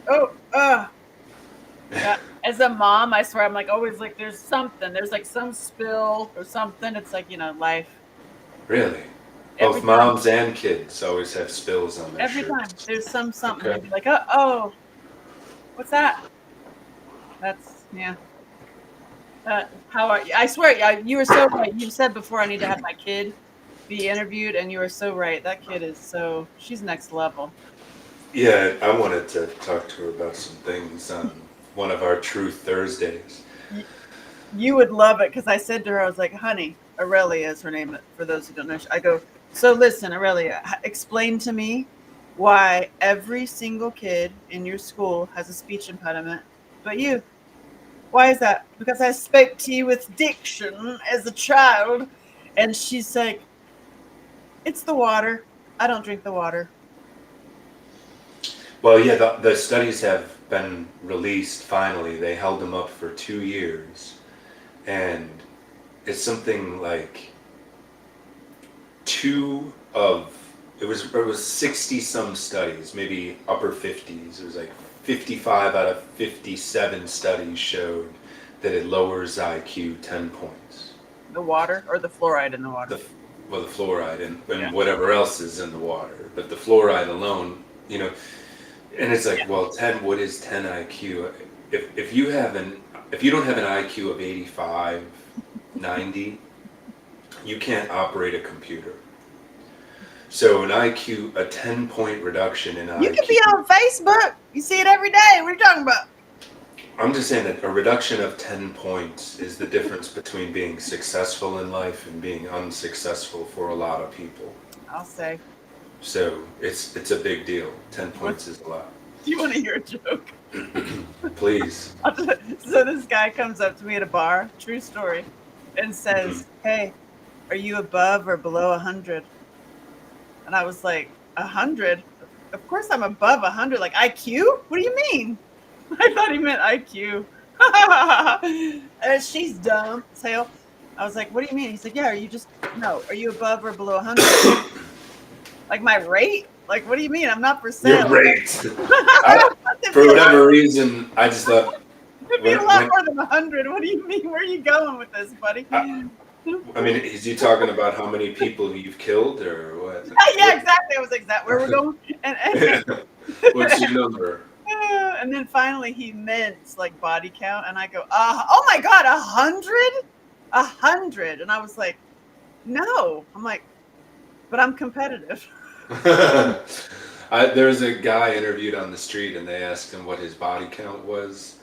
Oh, yeah. As a mom, I swear, I'm like always like, there's something. There's like some spill or something. It's like, life. Really? Every Both time. moms and kids always have spills on their Every time. shirts. There's something. Okay. They'd be like, oh, what's that? That's, yeah. How are you? I swear, yeah, you were so right. You said before I need to have my kid be interviewed, and you were so right. That kid is she's next level. Yeah, I wanted to talk to her about some things on one of our Truth Thursdays. You, you would love it because I said to her, I was like, honey, Aurelia is her name. For those who don't know, I go, so listen, Aurelia, explain to me why every single kid in your school has a speech impediment, but you. Why is that? Because I spoke to you with diction as a child. And she's like, it's the water. I don't drink the water. Well, yeah, the studies have been released finally. They held them up for 2 years. And it's something like two of, it was 60 some studies, maybe upper 50s. It was like 55 out of 57 studies showed that it lowers IQ 10 points. The water or the fluoride in the water? The well, the fluoride and Yeah. whatever else is in the water, but the fluoride alone, and it's like, Yeah. well, 10. What is 10 IQ? If you have if you don't have an IQ of 85, 90, you can't operate a computer. So an IQ, a 10-point reduction in You can be IQ. on Facebook. You see it every day. What are you talking about? I'm just saying that a reduction of 10 points is the difference between being successful in life and being unsuccessful for a lot of people. I'll say. So it's a big deal. 10 What, points is a lot. do you want to hear a joke? Please. So this guy comes up to me at a bar, true story, and Mhm. says, hey, are you above or below 100? And I was like, 100? Of course I'm above 100. Like IQ? What do you mean? I thought he meant IQ. And she's dumb as hell. I was like, what do you mean? He's like, yeah, are you just, no, are you above or below 100? Like my rate? Like, what do you mean? I'm not for You're sale. great. I, it'd, for be a lot, whatever reason, I just thought it'd be a lot when more than 100. What do you mean? Where are you going with this, buddy? I mean, is he talking about how many people you've killed or what? Yeah, exactly. I was like, is that where we're going? And, What's your number? and then finally he meant like body count. And I go, oh my God, 100? 100. And I was like, no. I'm like, but I'm competitive. There was a guy interviewed on the street, and they asked him what his body count was,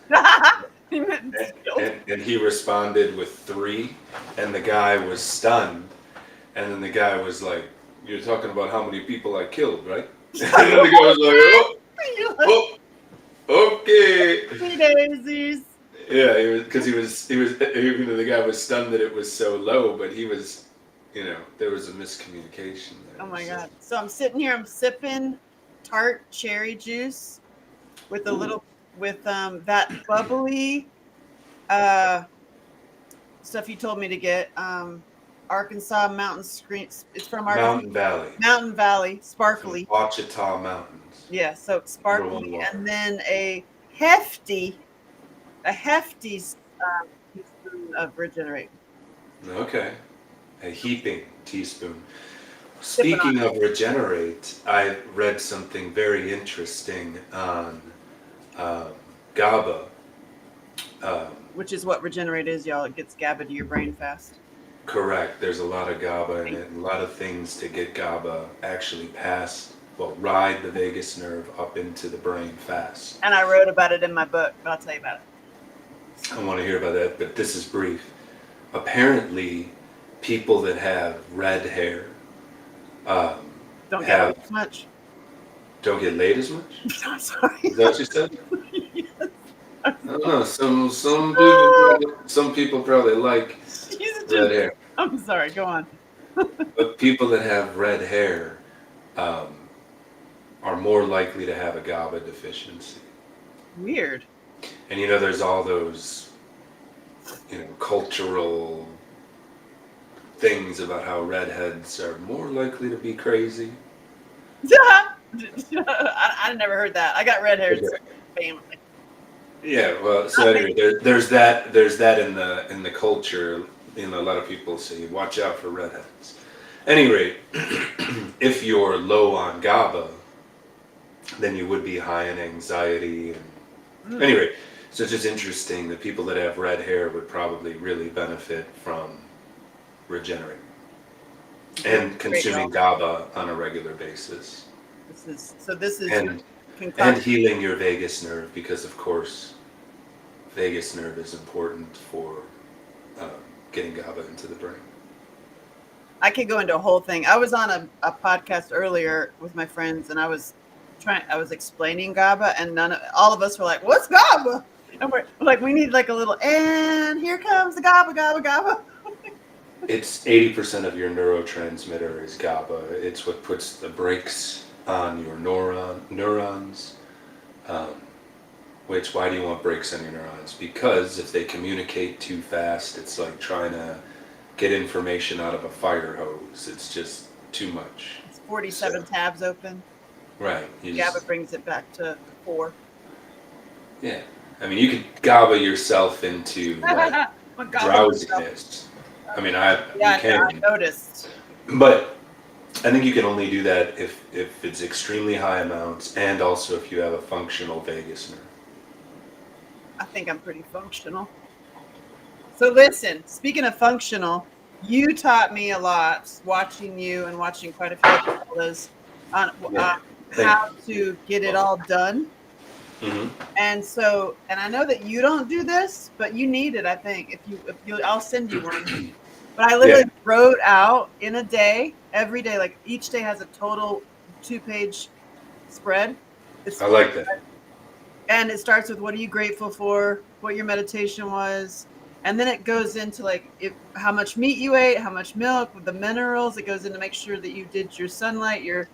He meant skilled. and he responded with 3, and the guy was stunned, and then the guy was like, "You're talking about how many people I killed, right?" And then the guy was like, "Oh, oh, okay." Three daisies. Yeah, he was even though the guy was stunned that it was so low, but he was, there was a miscommunication Oh there. my So, God. So I'm sitting here, I'm sipping tart cherry juice with a ooh, little, with that bubbly uh, stuff you told me to get. Arkansas Mountain Screen. It's from Arkansas Mountain Valley Mountain Valley, from sparkly. Ouachita Mountains, Yeah, so number sparkly, one water. and then a hefty teaspoon of Regenerate. Okay, a heaping teaspoon. Sipping on Speaking of regenerate, I read something very interesting on um, GABA. Um, it, which is what Regenerate is, y'all. It gets GABA to your brain fast. correct. There's a lot of GABA in it, and a lot of things to get GABA actually past, well, ride the vagus nerve up into the brain fast. And I wrote about it in my book, but I'll tell you about it. I want to hear about that, but this is brief. Apparently, people that have red hair um, Don't get have laid as much. don't get laid as much. I'm sorry. Is that what you said? Yes. I don't know. Some people probably like She's red just. hair, I'm sorry. Go on. but people that have red hair um, are more likely to have a GABA deficiency. Weird. And there's all those cultural things about how redheads are more likely to be crazy. I never heard that. I got red hair Okay. too. family. Yeah, well, so anyway, there's that in the culture. You know, a lot of people say, "Watch out for redheads." Anyway, if you're low on GABA, then you would be high in anxiety. And Mm, anyway, so it's just interesting that people that have red hair would probably really benefit from regenerating doing and great, consuming y'all. GABA on a regular basis, This is your and concoction. healing your vagus nerve because, of course, vagus nerve is important for um, getting GABA into the brain. I could go into a whole thing. I was on a podcast earlier with my friends, and I was explaining GABA, and all of us were like, "What's GABA?" And we're like, "We need like a little." And here comes the GABA, GABA, GABA. It's 80% of your neurotransmitter is GABA. It's what puts the brakes on your neurons. Um, which, why do you want brakes on your neurons? Because if they communicate too fast, it's like trying to get information out of a fire hose. It's just too much. It's 47 So, tabs open. right. GABA brings it back to 4. Yeah. I mean, you could GABA yourself into like What GABA myself. drowsiness. I mean, you Yeah, can, I noticed. but I think you can only do that if it's extremely high amounts and also if you have a functional vagus nerve. I think I'm pretty functional. So listen, speaking of functional, you taught me a lot watching you and watching quite a few other fellas on Yeah. how to get it all done. Mm-hmm. And I know that you don't do this, but you need it. I think if you, I'll send you one. But I literally Yeah, wrote out in a day, every day, like each day has a total 2-page spread. It's I like that. and it starts with what are you grateful for, what your meditation was, and then it goes into like how much meat you ate, how much milk, the minerals. It goes into make sure that you did your sunlight, your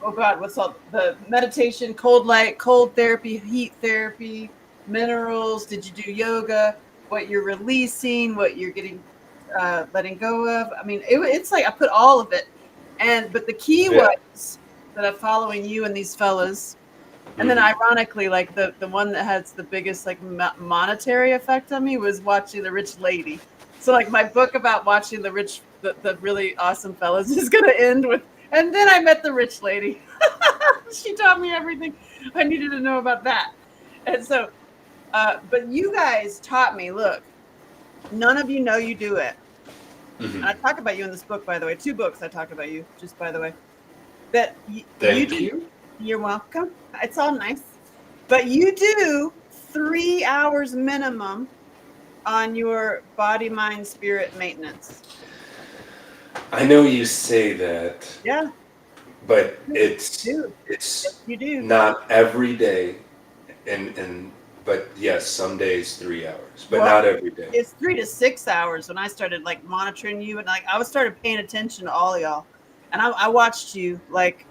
oh god, what's all the meditation, cold light, cold therapy, heat therapy, minerals. Did you do yoga? What you're releasing, what you're getting, letting go of. I mean, it's like I put all of it, but the key Yeah. was that I'm following you and these fellas. And then Mm-hmm. ironically, like the one that has the biggest like monetary effect on me was watching The Rich Lady. So like my book about watching the really awesome fellas is going to end with, and then I met the rich lady. She taught me everything I needed to know about that. And so, but you guys taught me, look, none of you know you do it. And Mm-hmm. I talk about you in this book, by the way, 2 books I talk about you, just by the way, that you Thank do. you. You're welcome. It's all nice. But you do 3 hours minimum on your body, mind, spirit maintenance. I know you say that, Yeah, but you do. it's You do. not every day, and but yes, some days 3 hours, but Well, not every day. it's 3 to 6 hours when I started like monitoring you, and like I was started paying attention to all y'all. And I watched you like,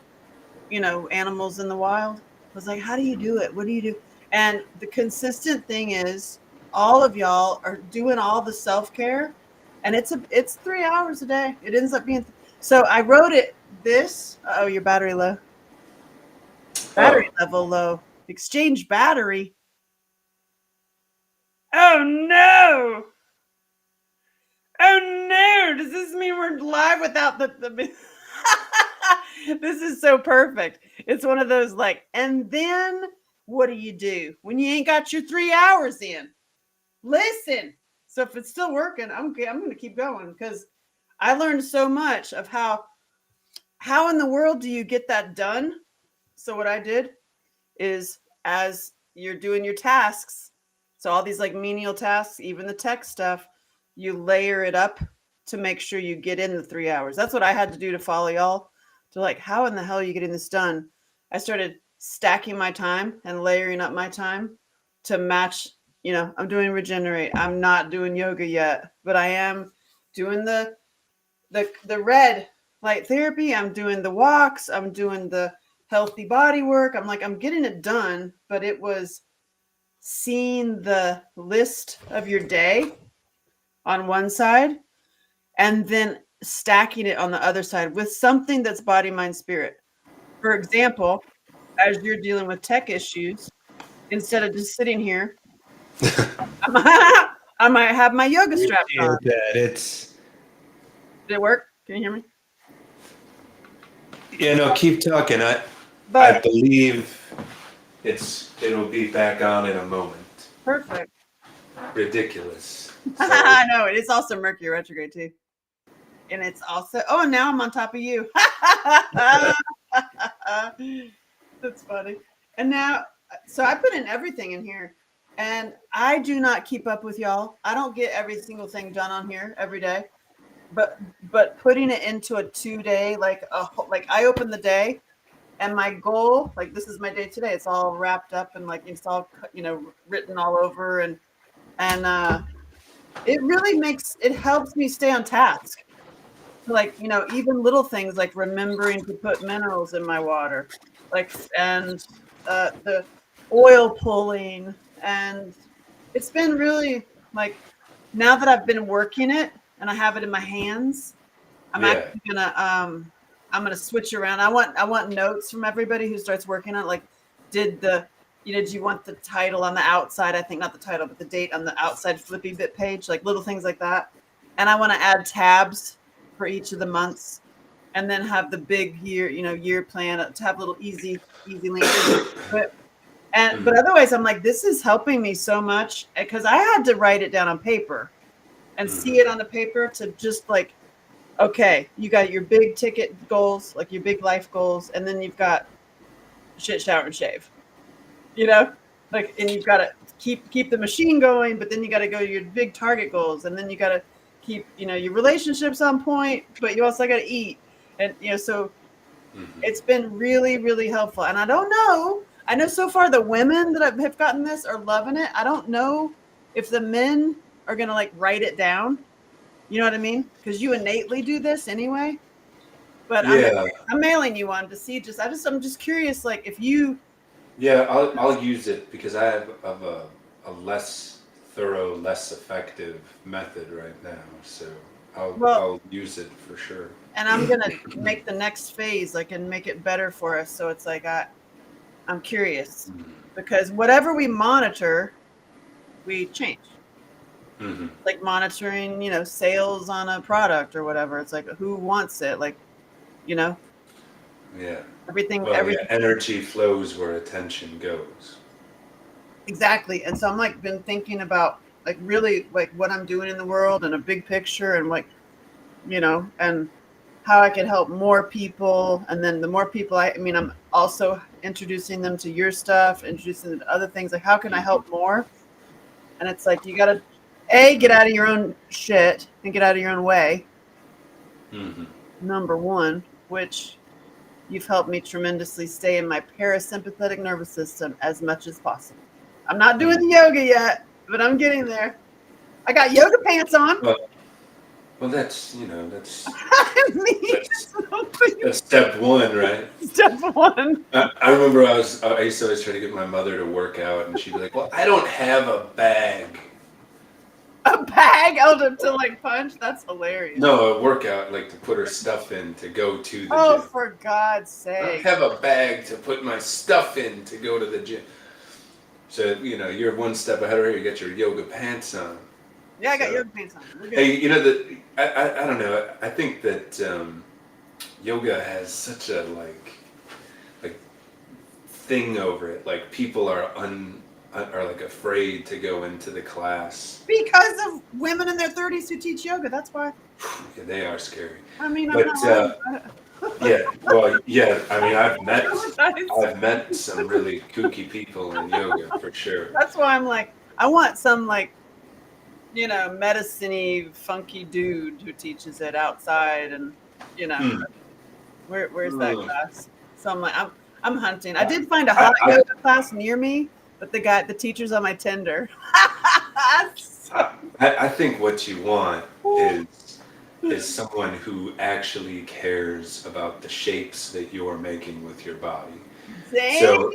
animals in the wild. I was like, how do you do it? What do you do? And the consistent thing is all of y'all are doing all the self-care, and it's 3 hours a day. It ends up being so I wrote it this. Oh, your battery low. Battery Oh, level low. Exchange battery. Oh no. Oh no. Does this mean we're live without the This is so perfect. It's one of those like, and then what do when you ain't got your 3 hours in? Listen. So if it's still working, I'm going to keep going because I learned so much of how in the world do you get that done? So what I did is as you're doing your tasks, so all these like menial tasks, even the tech stuff, you layer it up to make sure you get in the 3 hours. That's what I had to do to follow y'all. To like, how in the hell are you getting this done? I started stacking my time and layering up my time to match. I'm doing regenerate. I'm not doing yoga yet, but I am doing the red light therapy. I'm doing the walks. I'm doing the healthy body work. I'm getting it done, but it was seeing the list of your day on one side and then stacking it on the other side with something that's body, mind, spirit. For example, as you're dealing with tech issues, instead of just sitting here, I might have my yoga straps on. That it's Did it work? Can you hear me? keep talking. I But believe it'll be back on in a moment. perfect. Ridiculous. I know it is also Mercury retrograde too, and it's also. Oh, and now I'm on top of you. That's funny. And now, so I put in everything in here, and I do not keep up with y'all. I don't get every single thing done on here every day, but putting it into a 2 day, like I open the day, and my goal, like this is my day today. It's all wrapped up and like it's all written all over, and it really it helps me stay on task. Like even little things like remembering to put minerals in my water, like and the oil pulling, and it's been really like now that I've been working it and I have it in my hands, I'm actually gonna switch around. I want notes from everybody who starts working on it. Like, did you want the title on the outside? I think not the title, but the date on the outside flippy bit page, like little things like that. And I want to add tabs for each of the months, and then have the big year plan to have little easy links. But otherwise, I'm like, this is helping me so much because I had to write it down on paper and see it on the paper to just like, okay, you got your big ticket goals, like your big life goals, and then you've got shit, shower, and shave. Like, and you've got to keep the machine going, but then you got to go to your big target goals, and then you got to keep your relationships on point, but you also got to eat, and so it's been really, really helpful. And I don't know. I know so far the women that have gotten this are loving it. I don't know if the men are gonna like write it down. You know what I mean? Because you innately do this anyway. But I'm mailing you one to see. I'm just curious. Like if you. Yeah, I'll use it because I have a less thorough, less effective method right now. So I'll use it for sure. And I'm gonna make the next phase and make it better for us. So it's like I'm curious because whatever we monitor, we change. Like monitoring, sales on a product or whatever. It's like who wants it, Yeah. Everything. Energy flows where attention goes. Exactly. And so I'm been thinking about really what I'm doing in the world and a big picture and and how I can help more people. And then the more people I'm also introducing them to your stuff, introducing them to other things. Like how can I help more? And it's like you gotta get out of your own shit and get out of your own way. Number one, which you've helped me tremendously stay in my parasympathetic nervous system as much as possible. I'm not doing the yoga yet, but I'm getting there. I got yoga pants on. Well, that's that's step one, right? Step one. I remember I used to always try to get my mother to work out, and she'd be like, "Well, I don't have a bag." A bag to punch? That's hilarious. No, a workout to put her stuff in to go to the gym. Oh, for God's sake! I don't have a bag to put my stuff in to go to the gym. So you're one step ahead of her. You got your yoga pants on. Yeah, I got yoga pants on. Hey, I don't know. I think that yoga has such a thing over it. Like people are afraid to go into the class because of women in their 30s who teach yoga. That's why. Yeah, they are scary. I mean, I've met some really kooky people in yoga for sure. That's why I'm I want some medicine-y, funky dude who teaches it outside, and where's that class? So I'm hunting. I did find a hot yoga class near me, but the teacher's on my Tinder. I think what you want is someone who actually cares about the shapes that you're making with your body. Damn.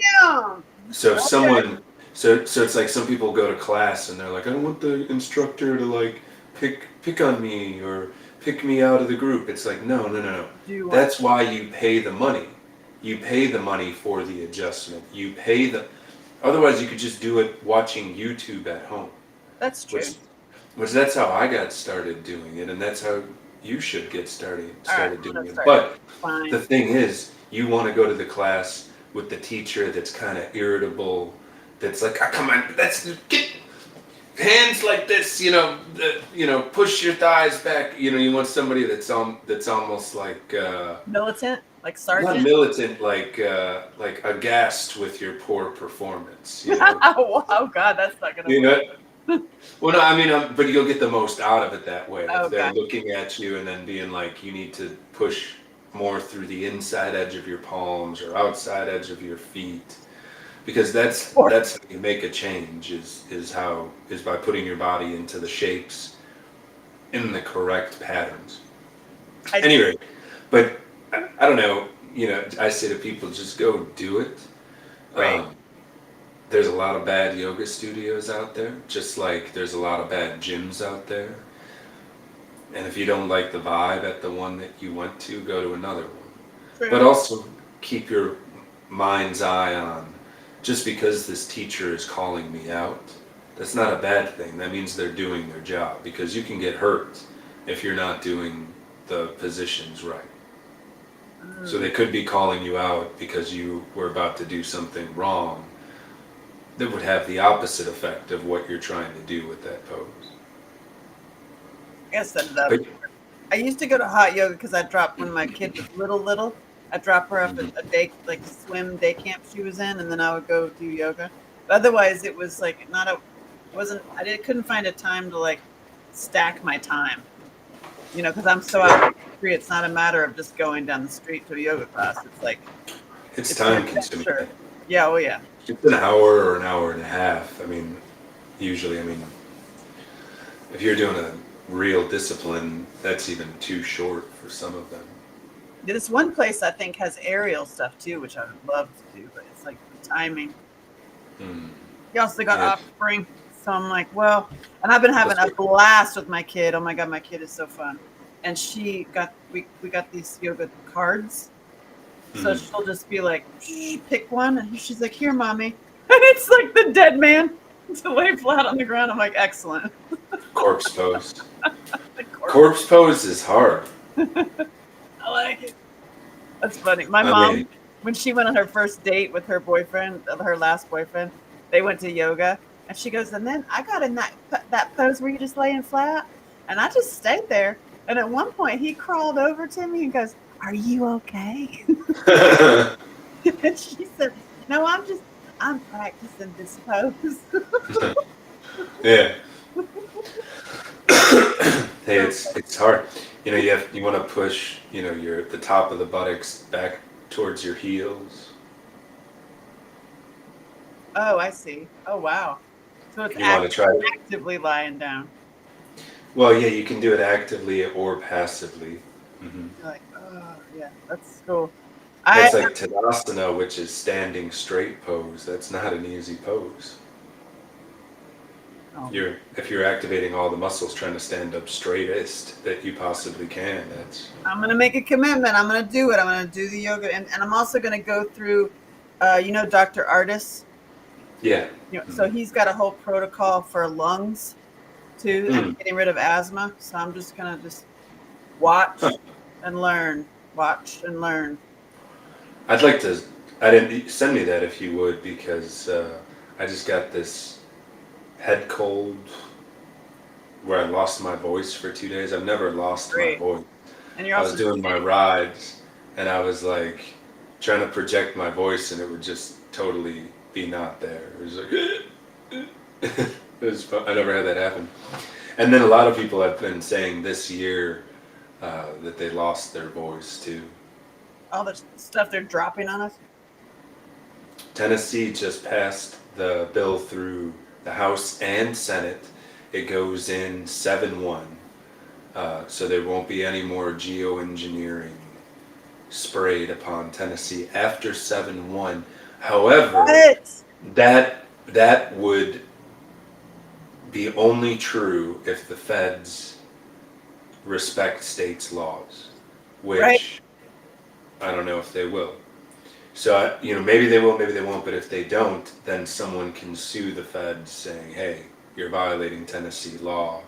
So if someone, so it's like some people go to class and they're like, I don't want the instructor to pick on me or pick me out of the group. It's like, no. That's why you pay the money. You pay the money for the adjustment. Otherwise you could just do it watching YouTube at home. That's true. Which that's how I got started doing it, and that's how you should get started All right, doing it. start. But Fine. the thing is, you want to go to the class with the teacher that's kind of irritable, that's like, oh, come on, get hands like this, push your thighs back. You want somebody that's almost like Militant, like not sergeant. militant, like aghast with your poor performance. Oh God, that's not gonna work. Well, no, I mean, but you'll get the most out of it that way. Oh, If they're gotcha. looking at you and then being like, you need to push more through the inside edge of your palms or outside edge of your feet, because that's how you make a change. Is by putting your body into the shapes in the correct patterns. Anyway, but I don't know. I say to people, just go do it. Right. There's a lot of bad yoga studios out there, just like there's a lot of bad gyms out there. And if you don't like the vibe at the one that you went to, go to another one. True. But also keep your mind's eye on, just because this teacher is calling me out, that's not a bad thing. That means they're doing their job, because you can get hurt if you're not doing the positions right. So they could be calling you out because you were about to do something wrong that would have the opposite effect of what you're trying to do with that pose. I guess I used to go to hot yoga because I dropped when my kid was little. I'd drop her off at a day, like swim day camp she was in, and then I would go do yoga. But otherwise, it was like couldn't find a time to like stack my time, because I'm so out of the street. It's not a matter of just going down the street to a yoga class. It's like it's time consuming. Sure. Yeah, oh yeah. It's an hour or an hour and a half. Usually, if you're doing a real discipline, that's even too short for some of them. This one place I think has aerial stuff too, which I would love to do, but it's like the timing. You also got Offspring, so I'm like, well, and I've been having a blast with my kid. Oh my God, my kid is so fun. And we got these yoga cards. So she'll just be like, pick one. And she's like, here, mommy. And it's like the dead man to lay flat on the ground. I'm like, excellent. Corpse pose. Corpse pose is hard. I like it. That's funny. My mom, when she went on her first date with her boyfriend, her last boyfriend, they went to yoga. And she goes, and then I got in that pose where you're just laying flat. And I just stayed there. And at one point, he crawled over to me and goes, are you okay? And she said, no, I'm practicing this pose. Yeah. Hey, it's hard. You want to push, the top of the buttocks back towards your heels. Oh, I see. Oh, wow. So it's actively lying down. Well, yeah, you can do it actively or passively. Like, oh, yeah, that's cool. It's like Tadasana, which is standing straight pose. That's not an easy pose. Oh. If you're activating all the muscles trying to stand up straightest that you possibly can, I'm going to make a commitment. I'm going to do it. I'm going to do the yoga. And I'm also going to go through, Dr. Artis. Yeah. So he's got a whole protocol for lungs, too, and getting rid of asthma. So I'm just going to watch and learn. Watch and learn. I'd like to. I didn't send me that if you would, because I just got this head cold where I lost my voice for 2 days. I've never lost my voice. And I was doing my rides, and I was like trying to project my voice, and it would just totally be not there. It was like it was fun. I never had that happen. And then a lot of people have been saying this year that they lost their voice too. All the stuff they're dropping on us. Tennessee just passed the bill through the House and Senate. It goes in 7-1. So there won't be any more geoengineering sprayed upon Tennessee after 7-1. However, that would be only true if the feds respect states' laws, which I don't know if they will. So, maybe they will, maybe they won't, but if they don't, then someone can sue the feds saying, hey, you're violating Tennessee law.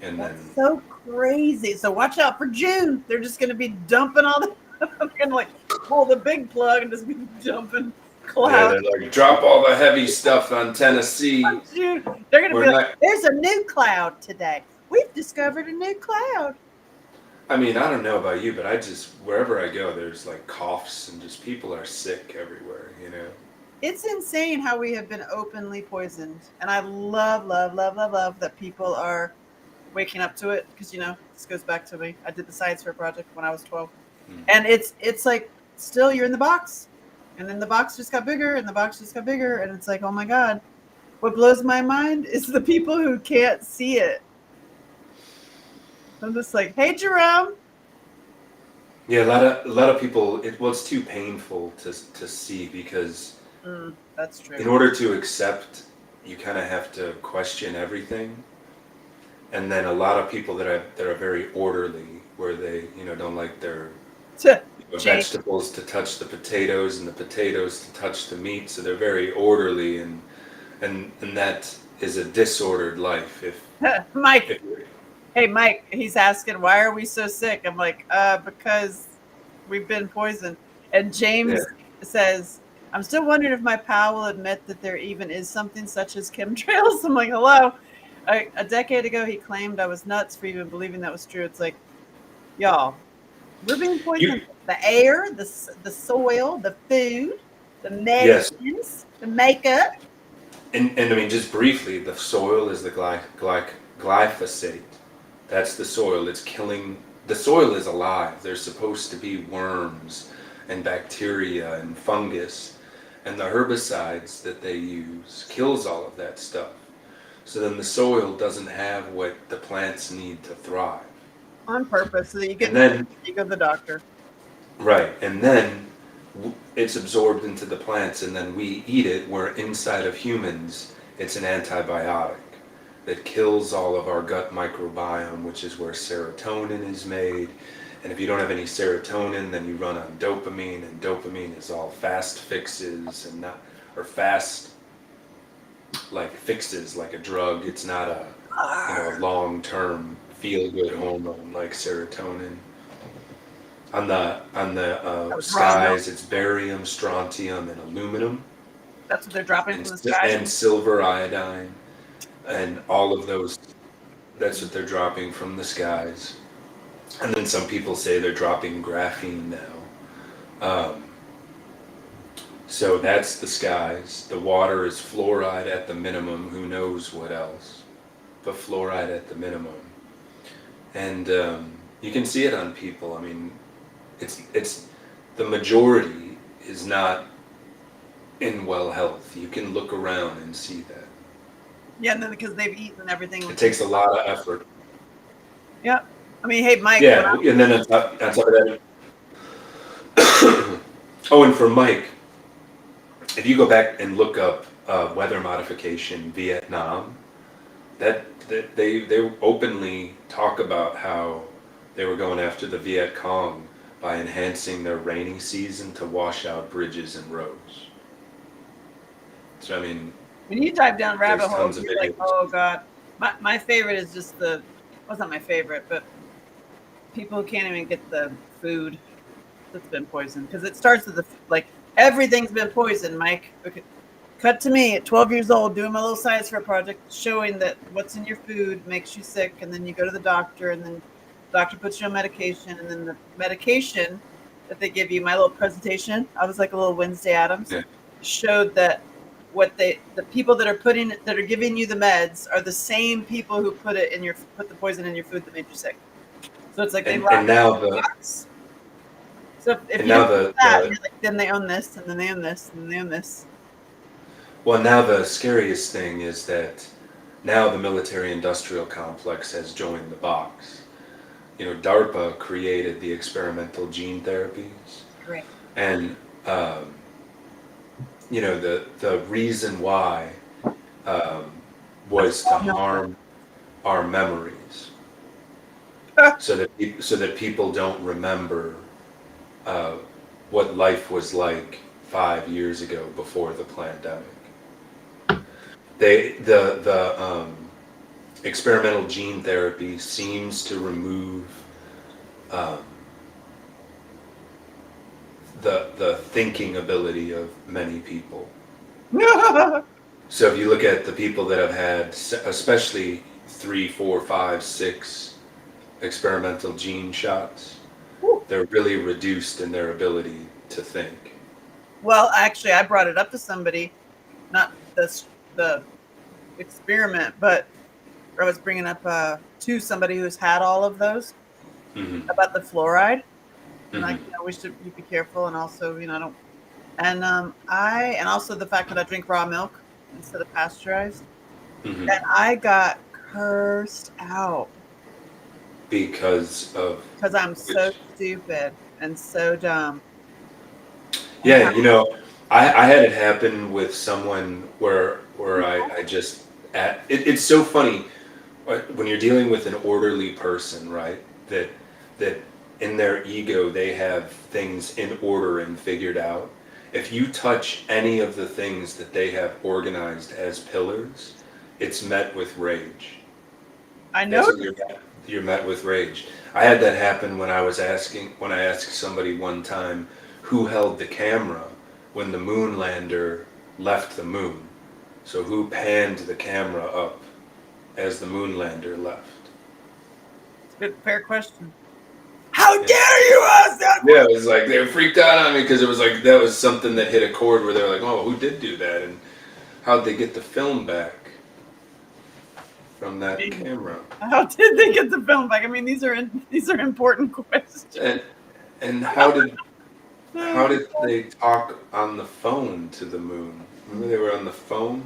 And That's then, so crazy. So watch out for June. They're just going to be dumping all the. I'm going to like pull the big plug and just be dumping yeah, clouds they're like, drop all the heavy stuff on Tennessee. on June. They're going to We're be like, not, there's a new cloud today. We've discovered a new cloud. I mean, I don't know about you, but wherever I go, there's like coughs and just people are sick everywhere. It's insane how we have been openly poisoned. And I love, love, love, love, love that people are waking up to it because, this goes back to me. I did the science fair project when I was 12. And it's like, still you're in the box. And then the box just got bigger and the box just got bigger. And it's like, oh my God. What blows my mind is the people who can't see it. I'm just like, hey, Jerome. Yeah, a lot of people. It's too painful to see because That's true. in order to accept, you kind of have to question everything. And then a lot of people that are very orderly, where they don't like their vegetables to touch the potatoes and the potatoes to touch the meat, so they're very orderly and that is a disordered life. Mike. Hey, Mike, he's asking, why are we so sick? I'm like, because we've been poisoned. And James says, I'm still wondering if my pal will admit that there even is something such as chemtrails. I'm like, hello. A decade ago, he claimed I was nuts for even believing that was true. It's like, y'all, we're being poisoned. The air, the soil, the food, the medicines, the makeup. And I mean, just briefly, the soil is the glyphosate. That's the soil. It's killing. The soil is alive. There's supposed to be worms and bacteria and fungus, and the herbicides that they use kills all of that stuff. So then the soil doesn't have what the plants need to thrive. On purpose, so that you go to the doctor. Right, and then it's absorbed into the plants, and then we eat it. Where inside of humans, it's an antibiotic that kills all of our gut microbiome, which is where serotonin is made. And if you don't have any serotonin, then you run on dopamine, and dopamine is all fast fixes and not, or fast like fixes like a drug. It's not a long-term feel-good hormone like serotonin. On the skies, it's barium, strontium, and aluminum. That's what they're dropping from the sky. And silver iodine. And all of those, that's what they're dropping from the skies. And then some people say they're dropping graphene now. So that's the skies. The water is fluoride at the minimum. Who knows what else? But fluoride at the minimum. And you can see it on people. I mean, it's the majority is not in well health. You can look around and see that. Yeah, and then because they've eaten everything. It takes a lot of effort. Yeah. I mean, hey, Mike. Yeah, and then on top of that. Oh, and for Mike, if you go back and look up weather modification Vietnam, that they openly talk about how they were going after the Viet Cong by enhancing their rainy season to wash out bridges and roads. So I mean, when you dive down rabbit holes, of you're like, oh God. My favorite is just well, it's not my favorite, but people who can't even get the food that's been poisoned. Because it starts with everything's been poisoned, Mike. Okay. Cut to me at 12 years old doing my little science fair project showing that what's in your food makes you sick, and then you go to the doctor, and then the doctor puts you on medication, and then the medication that they give you, my little presentation, I was like a little Wednesday Addams, showed that the people that are giving you the meds are the same people who put the poison in your food that made you sick. So it's like they rock the box. So if you don't do that, you're like, then they own this, and then they own this, and then they own this. Well, now the scariest thing is that now the military-industrial complex has joined the box. DARPA created the experimental gene therapies. Right. And the reason why was to harm our memories, so that people don't remember what life was like 5 years ago before the pandemic. The experimental gene therapy seems to remove um, the thinking ability of many people. So if you look at the people that have had, especially 3, 4, 5, 6 experimental gene shots, they're really reduced in their ability to think. Well, actually, I brought it up to somebody, not the experiment, but I was bringing up to somebody who's had all of those Mm-hmm. about the fluoride, and like, Mm-hmm. we should you be careful, and also, I don't, and also the fact that I drink raw milk instead of pasteurized, Mm-hmm. and I got cursed out Because of because I'm so which, stupid and so dumb. yeah, I had it happen with someone where I just it's so funny when you're dealing with an orderly person, right? That in their ego they have things in order and figured out. If you touch any of the things that they have organized as pillars, it's met with rage. I That's know. what you're met with rage. I had that happen when I asked somebody one time who held the camera when the moon lander left the moon. So who panned the camera up as the moon lander left? It's a good, fair question. How Yeah. dare you ask that? Yeah, it was like they were freaked out on me because it was like that was something that hit a chord where they were like, "Oh, who did do that?" And how'd they get the film back from that camera? How did they get the film back? I mean, these are important questions. And how did they talk on the phone to the moon? Remember they were on the phone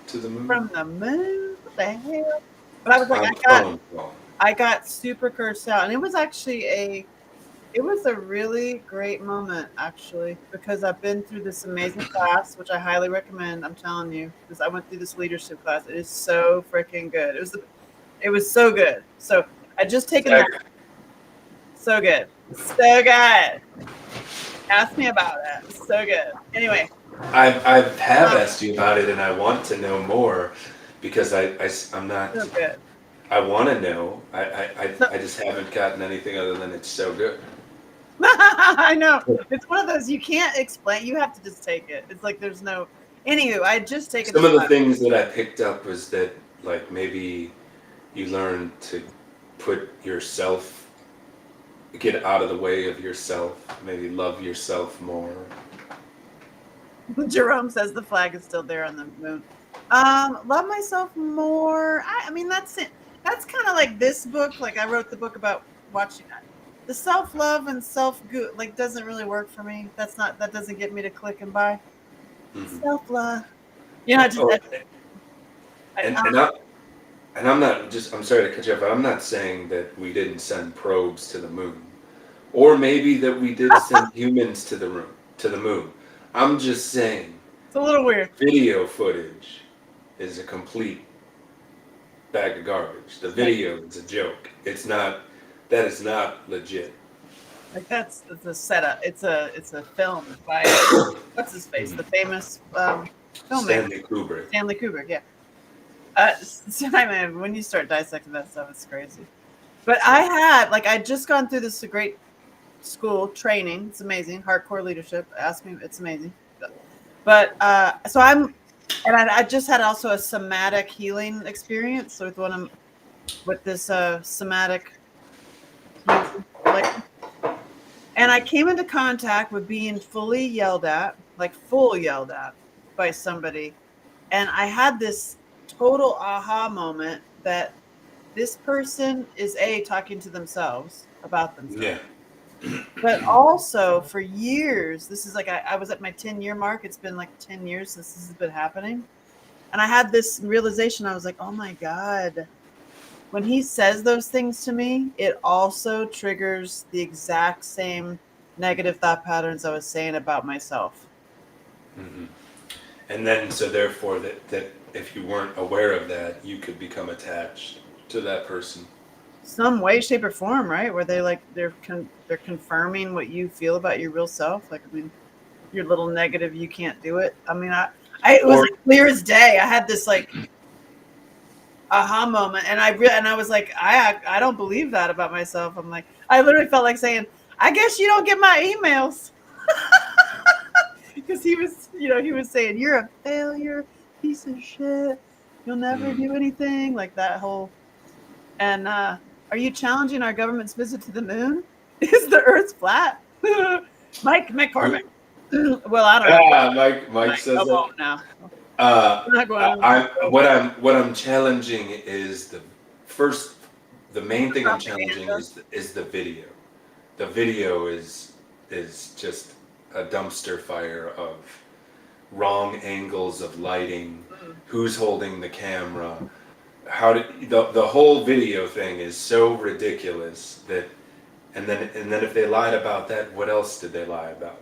to the moon? From the moon? What the hell? But I was like, On the phone call. I got super cursed out, and it was actually it was a really great moment, actually, because I've been through this amazing class, which I highly recommend. I'm telling you, because I went through this leadership class. It is so freaking good. It was so good. So I just taken that. So good. So good. Ask me about it. So good. Anyway. I have asked you about it and I want to know more because I'm not, So good. I want to know. I just haven't gotten anything other than it's so good. I know. It's one of those you can't explain. You have to just take it. It's like there's no. Anywho, I had just taken Some of the things that I picked up was that like maybe you learn to put yourself, get out of the way of yourself, maybe love yourself more. Jerome says the flag is still there on the moon. Love myself more. I mean, that's it. That's kind of like this book. Like I wrote the book about watching the self-love and self-good. Like doesn't really work for me. That doesn't get me to click and buy. Mm-hmm. Self-love. You know, And I'm not just, I'm sorry to cut you off, but I'm not saying that we didn't send probes to the moon. Or maybe that we did send humans to the moon. I'm just saying it's a little weird. Video footage is a complete bag of garbage. The video is a joke. That is not legit. Like it's a setup. It's a film by what's his face? The famous filmmaker Stanley Kubrick. Stanley Kubrick, yeah. Simon, when you start dissecting that stuff, it's crazy. But I just gone through this great school training. It's amazing. Hardcore leadership. Ask me, it's amazing. But so I just had also a somatic healing experience with this somatic healing, and I came into contact with being fully yelled at, like full yelled at by somebody. And I had this total aha moment that this person is talking to themselves about themselves. Yeah. But also for years, this is like I was at my 10-year mark. It's been like 10 years since this has been happening. And I had this realization. I was like, oh my God. When he says those things to me, it also triggers the exact same negative thought patterns I was saying about myself. Mm-hmm. And then, so therefore, that if you weren't aware of that, you could become attached to that person. some way, shape, or form, right? Where they like they're confirming what you feel about your real self. Like, I mean, your little negative, you can't do it. I mean, I it was Or like clear as day. I had this like aha moment, and I was like, I don't believe that about myself. I'm like, I literally felt like saying, I guess you don't get my emails. Because he was saying, you're a failure, piece of shit. You'll never mm, do anything. Like that whole. And are you challenging our government's visit to the moon? Is the Earth flat? Mike McCormick. who- Well, I don't know. Mike I says it. won't now. Uh, I'm not going on. what I'm challenging is the main thing I'm challenging Propaganda. is the video. The video is just a dumpster fire of wrong angles of lighting, Mm. who's holding the camera, how did the whole video thing is so ridiculous that and then if they lied about that, what else did they lie about?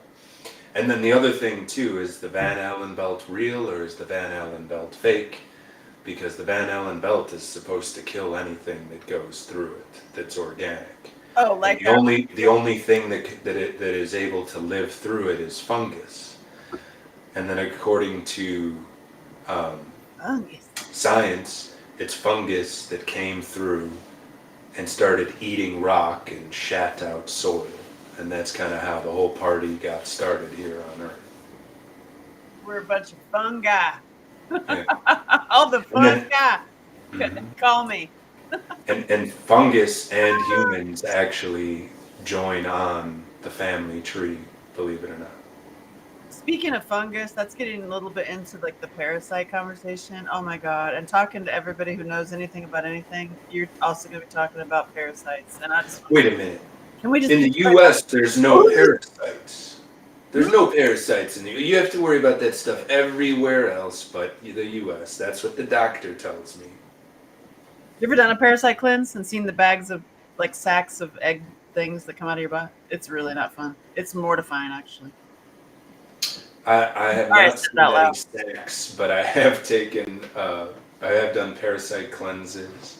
And then the other thing too is the Van Allen belt real or is the Van Allen belt fake? Because the Van Allen belt is supposed to kill anything that goes through it that's organic. Oh, And like the only thing that is able to live through it is fungus. And then according to um, fungus. science, it's fungus that came through and started eating rock and shat out soil. And that's kind of how the whole party got started here on Earth. We're a bunch of fungi. Yeah. All the And then, fungi. mhm. Call me. And fungus and humans actually join on the family tree, believe it or not. Speaking of fungus, that's getting a little bit into like the parasite conversation. Oh my god! And talking to everybody who knows anything about anything, you're also going to be talking about parasites. And I just Wait a minute. can we just In be the U.S., there's no parasites. There's no parasites in the. You have to worry about that stuff everywhere else, but the U.S. That's what the doctor tells me. You ever done a parasite cleanse and seen the bags of like sacks of egg things that come out of your butt? It's really not fun. It's mortifying, actually. I have Sorry, I not said seen that out any loud. stacks, but I have taken. I have done parasite cleanses,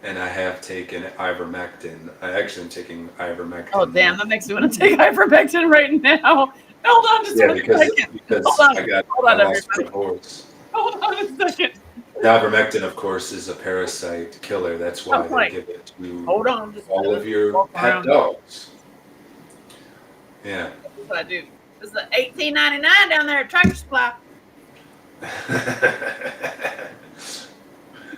and I have taken ivermectin. I actually am taking ivermectin. Oh damn, that makes me want to take ivermectin right now. Hold on just Yeah, one second. because Hold on. I Hold on, lost my everybody. horse. Hold on a second. Ivermectin, of course, is a parasite killer. That's why Oh, they like, give it to hold on. Just all of your walk pet around. dogs. Yeah. That's what I do. This is $18.99 down there at Tractor Supply.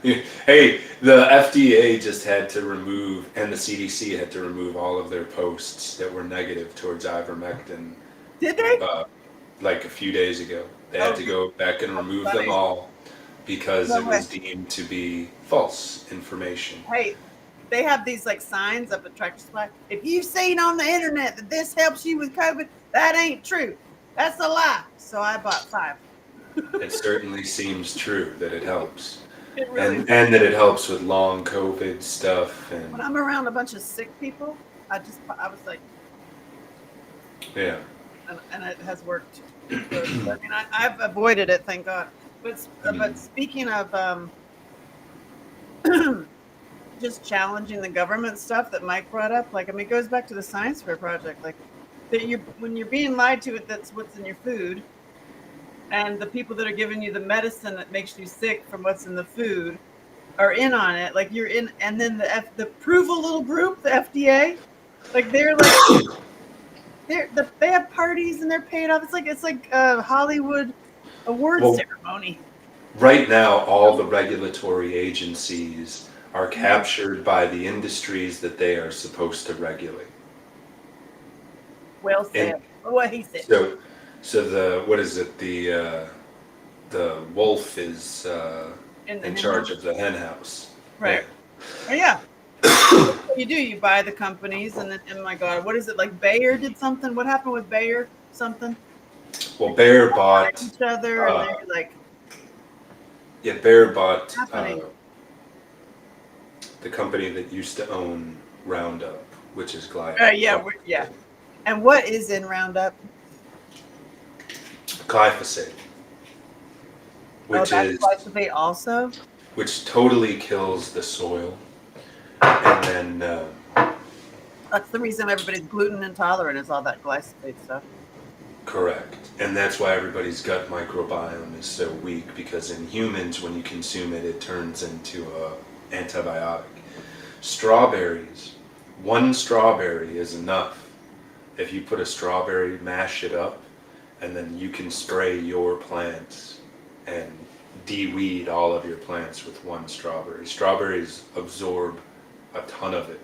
Hey, the FDA just had to remove, and the CDC had to remove all of their posts that were negative towards ivermectin, Did they? like a few days ago. They had to go back and remove them Funny. all because No it way. was deemed to be false information. Hey, they have these like signs up at Tractor Supply. If you've seen on the internet that this helps you with COVID, that ain't true. That's a lie. So I bought 5. It certainly seems true that it helps. It really. And that it helps with long COVID stuff When and I'm around a bunch of sick people, I was like, yeah. and it has worked. So, I mean, I've avoided it, thank God. But speaking of just challenging the government stuff that Mike brought up, like I mean, it goes back to the science fair project, like that when you're being lied to, that's what's in your food, and the people that are giving you the medicine that makes you sick from what's in the food are in on it. Like you're in, and then the approval little group, the FDA, like they have parties and they're paid off. It's like a Hollywood award Well, ceremony. right now, all the regulatory agencies are captured by the industries that they are supposed to regulate. Well said. What he said. So the what is it? The wolf is in charge of the hen house. Right. Yeah. Oh, yeah. You do. You buy the companies, and then, oh my God, what is it? Like Bayer did something. What happened with Bayer? Something. Well, Bayer bought Each other, and they're like. Yeah, Bayer bought Happening. the company that used to own Roundup, which is glyphosate. Yeah. And what is in Roundup? Glyphosate, which that's is glyphosate also. which totally kills the soil. And then That's the reason everybody's gluten intolerant is all that glyphosate stuff. correct. And that's why everybody's gut microbiome is so weak, because in humans, when you consume it, it turns into a antibiotic. Strawberries, one strawberry is enough. If you put a strawberry, mash it up, and then you can spray your plants and de-weed all of your plants with one strawberry. Strawberries absorb a ton of it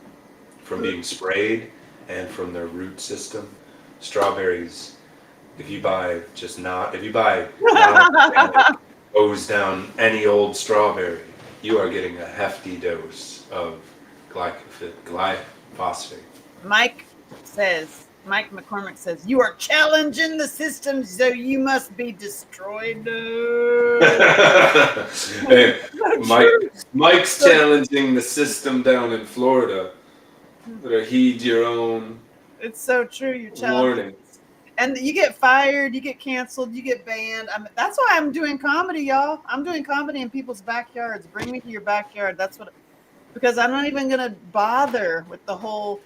from being sprayed and from their root system. Strawberries, if you buy non-organic, goes down any old strawberry, you are getting a hefty dose of glyphosate. Mike McCormick says, you are challenging the system, so you must be destroyed. Hey, Mike's challenging the system down in Florida. Better heed your own It's so true. You're challenging. warning. And you get fired, you get canceled, you get banned. That's why I'm doing comedy, y'all. I'm doing comedy in people's backyards. Bring me to your backyard. Because I'm not even going to bother with the whole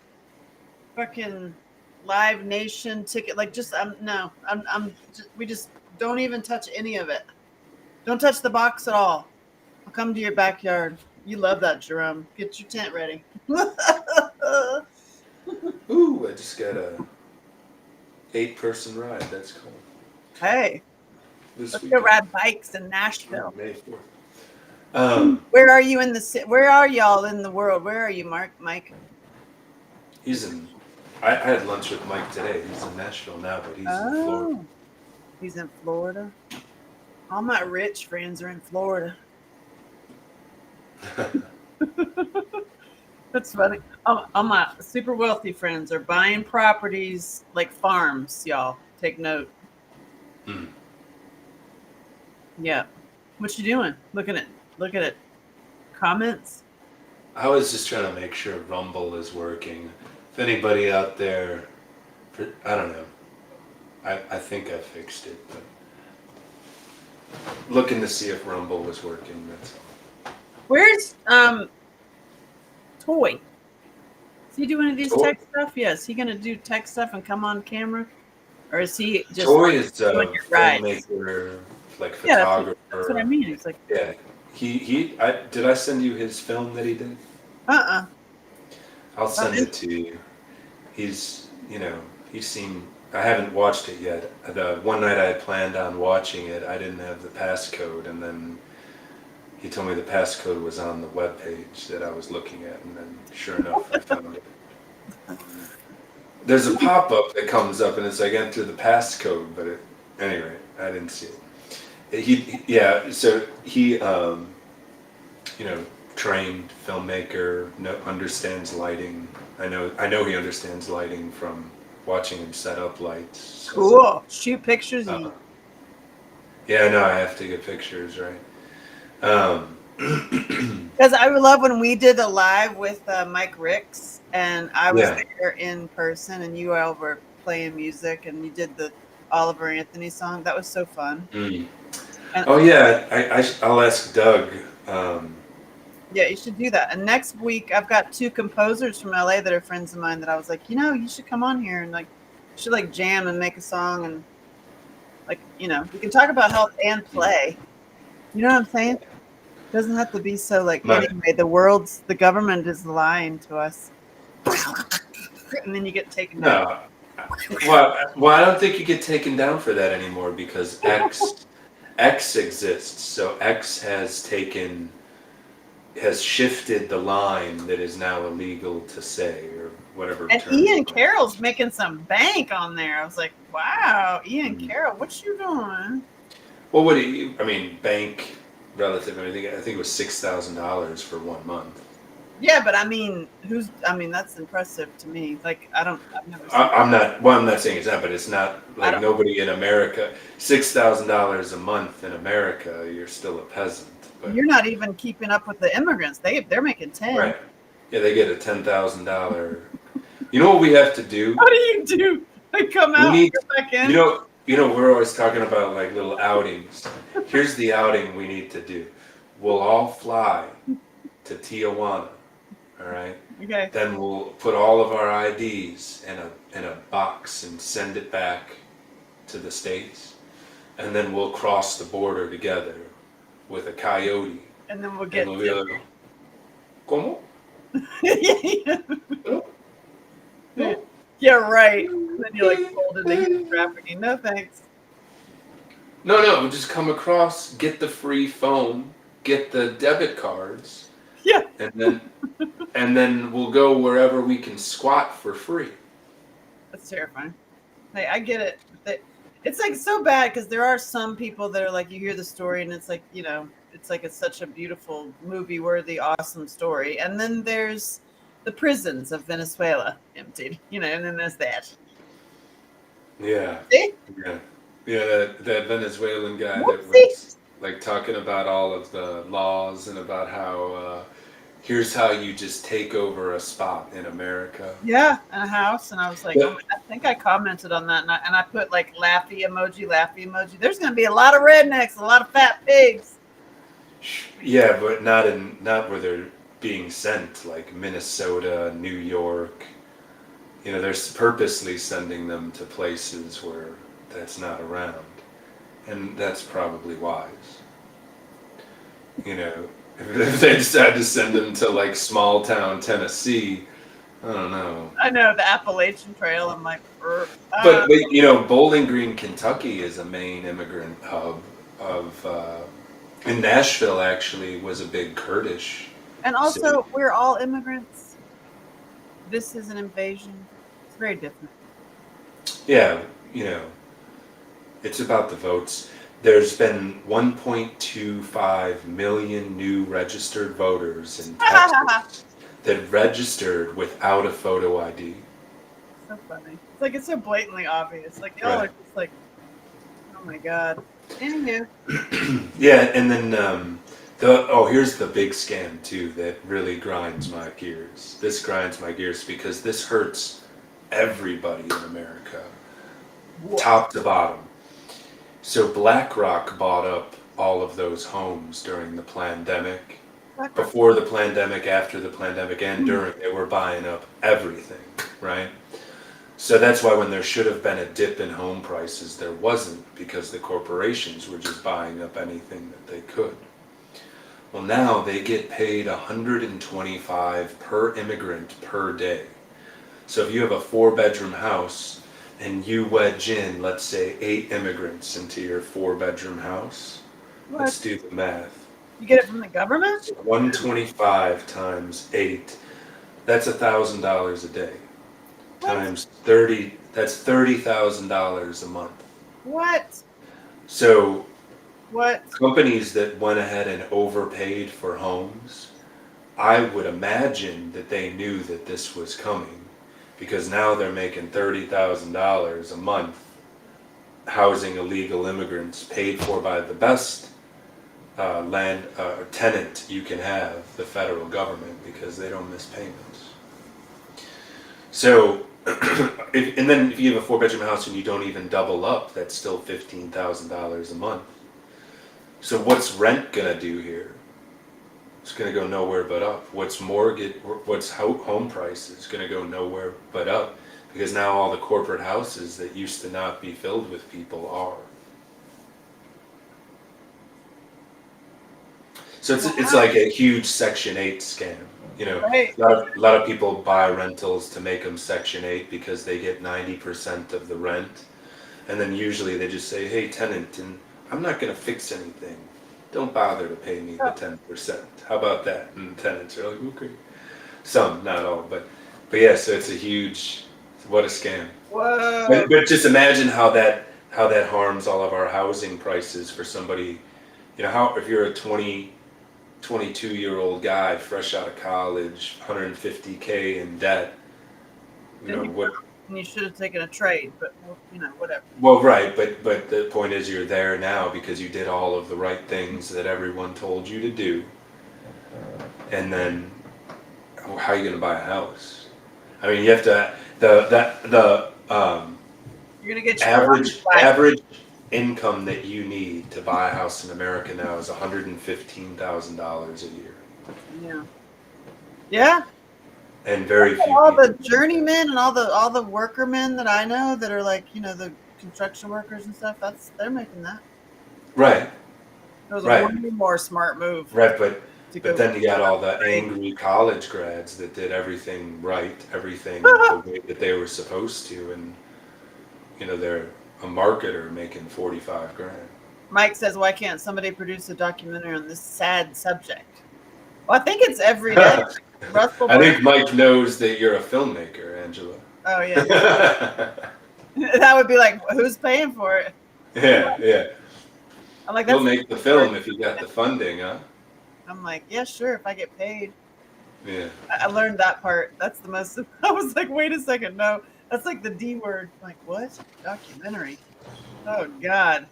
fucking Live Nation ticket. Like, we just don't even touch any of it. Don't touch the box at all. I'll come to your backyard. You love that, Jerome. Get your tent ready. Ooh, I just got a 8-person ride. That's cool. Hey, This let's go weekend. ride bikes in Nashville. May 4th. Where are you in the city? Where are y'all in the world? Where are you, Mike? He's in. I had lunch with Mike today. He's in Nashville now, but he's in Florida. He's in Florida. All my rich friends are in Florida. That's funny. All my super wealthy friends are buying properties like farms, y'all. Take note. Mm. Yeah. What you doing? Looking at comments? I was just trying to make sure Rumble is working. If anybody out there, I don't know. I think I fixed it, but looking to see if Rumble was working. That's all. Where's Toy? Is he doing any of these tech stuff? Yes. Is he gonna do tech stuff and come on camera? Or is he just Toy is a doing your rides? filmmaker, like Yeah, photographer. that's what I mean. It's like Yeah, did I send you his film that he did? I'll send it to you. He's seen. I haven't watched it yet. The one night I had planned on watching it, I didn't have the passcode, and then he told me the passcode was on the webpage that I was looking at, and then sure enough, I found it. There's a pop-up that comes up, and it's like enter the passcode, but anyway, I didn't see it. So he trained filmmaker, understands lighting. I know he understands lighting from watching him set up lights. cool. Shoot pictures. Yeah, no, I have to get pictures, right? Because I would love when we did a live with Mike Ricks, and I was there in person, and you all were playing music, and you did the Oliver Anthony song. That was so fun. Mm. I'll ask Doug. Yeah, you should do that. And next week, I've got 2 composers from LA that are friends of mine that I was like, you should come on here and you should jam and make a song, and we can talk about health and play. You know what I'm saying? It doesn't have to be so anyway, the government is lying to us. And then you get taken down. No. Well, I don't think you get taken down for that anymore, because X exists. So X has shifted the line that is now illegal to say, or whatever. And Ian Carroll's making some bank on there. I was like, wow, Ian Carroll, what you doing? Well, bank relative, I think it was $6,000 for 1 month. Yeah, but that's impressive to me. I've never seen I'm not saying it's not, but it's not like nobody in America, $6,000 a month in America, you're still a peasant. But you're not even keeping up with the immigrants. They're making 10. Right. Yeah, they get a $10,000. You know what we have to do? What do you do? They come out and go back in. We're always talking about little outings. Here's the outing we need to do. We'll all fly to Tijuana All right. Okay. Then we'll put all of our IDs in a box and send it back to the States. And then we'll cross the border together with a coyote. And then we'll And get we'll be like, ¿Cómo? No, no. yeah, right. And then you're like pulled into human trafficking. No thanks. No, we'll just come across, get the free phone, get the debit cards, Yeah. and then we'll go wherever we can squat for free. That's terrifying. Hey, I get it. It's like so bad because there are some people that are like, you hear the story and it's like, it's like it's such a beautiful movie worthy, awesome story. And then there's the prisons of Venezuela emptied, and then there's that. Yeah. See? Yeah, that Venezuelan guy that Whoopsie. was like talking about all of the laws and about how here's how you just take over a spot in America. Yeah, in a house. And I was like, Yeah. I think I commented on that. And I put like laughy emoji. There's going to be a lot of rednecks, a lot of fat pigs. Yeah, but not where they're being sent, like Minnesota, New York. They're purposely sending them to places where that's not around. And that's probably wise. If they decide to send them to like small town Tennessee, I don't know. I know the Appalachian Trail. I'm like, But Bowling Green, Kentucky is a main immigrant hub and Nashville actually was a big Kurdish. and also city. we're all immigrants. This is an invasion. It's very different. Yeah, it's about the votes. There's been 1.25 million new registered voters in Texas that registered without a photo ID. So funny. It's like it's so blatantly obvious. Like y'all are just like, oh my god. Anywho. Yeah, and then here's the big scam too that really grinds my gears. This grinds my gears because this hurts everybody in America, top to bottom. So BlackRock bought up all of those homes during the pandemic. Before the pandemic, after the pandemic, and during, they were buying up everything, right? So that's why when there should have been a dip in home prices, there wasn't, because the corporations were just buying up anything that they could. Well, now they get paid $125 per immigrant per day. So if you have a 4-bedroom house and you wedge in, let's say, 8 immigrants into your 4-bedroom house, let's do the math. You get it from the government? 125 times 8, that's $1,000 a day. Times 30, that's $30,000 a month. What? So What? companies that went ahead and overpaid for homes, I would imagine that they knew that this was coming, because now they're making $30,000 a month housing illegal immigrants paid for by the best tenant you can have, the federal government, because they don't miss payments. So, and then if you have a 4-bedroom house and you don't even double up, that's still $15,000 a month. So what's rent gonna do here? It's gonna go nowhere but up. What's home prices gonna go nowhere but up? Because now all the corporate houses that used to not be filled with people are. So it's like a huge Section 8 scam. Right. A lot of people buy rentals to make them Section 8 because they get 90% of the rent. And then usually they just say, hey, tenant, and I'm not going to fix anything. Don't bother to pay me the 10%. How about that? And the tenants are like, okay. Some, not all, but yeah, so it's a huge, what a scam. Whoa. But just imagine how that harms all of our housing prices for somebody, if you're a 22-year-old guy fresh out of college, $150K in debt, what? And you should have taken a trade, but whatever. Well, right, but the point is you're there now because you did all of the right things that everyone told you to do. And then how are you going to buy a house? I mean, you have to you're going to get average income that you need to buy a house in America now is $115,000 a year. Yeah. Yeah. and very few All the people. journeymen and all the workermen that I know that are like, the construction workers and stuff, they're making that. Right, It was a way right, more smart move right. to But go. then you got all the angry college grads that did everything right, everything the way that they were supposed to, and they're a marketer making 45 grand. Mike says, "Why can't somebody produce a documentary on this sad subject?" Well, I think it's every day. Russell I Brand. think Mike knows that you're a filmmaker, Angela. Oh yeah, that would be like, who's paying for it? Yeah, yeah. I'm like, You'll that's. make the film if you got the funding, huh? I'm like, yeah, sure, if I get paid. Yeah. I learned that part. That's the most. I was like, wait a second, no, that's like the D word. Like, what? Documentary? Oh God,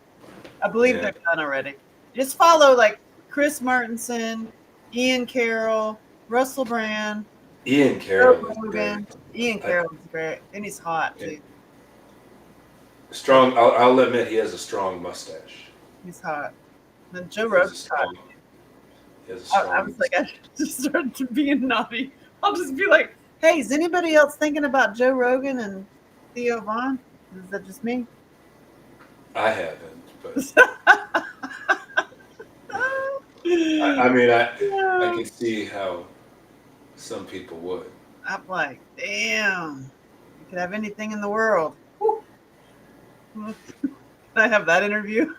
I believe Yeah. they're done already. Just follow like Chris Martinson, Ian Carroll, Russell Brand, Ian Joe Carroll is great. Rogan. Ian Carroll's great, and he's hot Yeah. too. Strong. I'll admit he has a strong mustache. He's hot. And then Joe He has a Rogan's hot. strong. He has a I strong. was like, I just started being naughty. I'll just be like, hey, is anybody else thinking about Joe Rogan and Theo Vaughn? Is that just me? I haven't, but I mean, I can see how some people would. I'm like, damn, you could have anything in the world. Whew. Can I have that interview?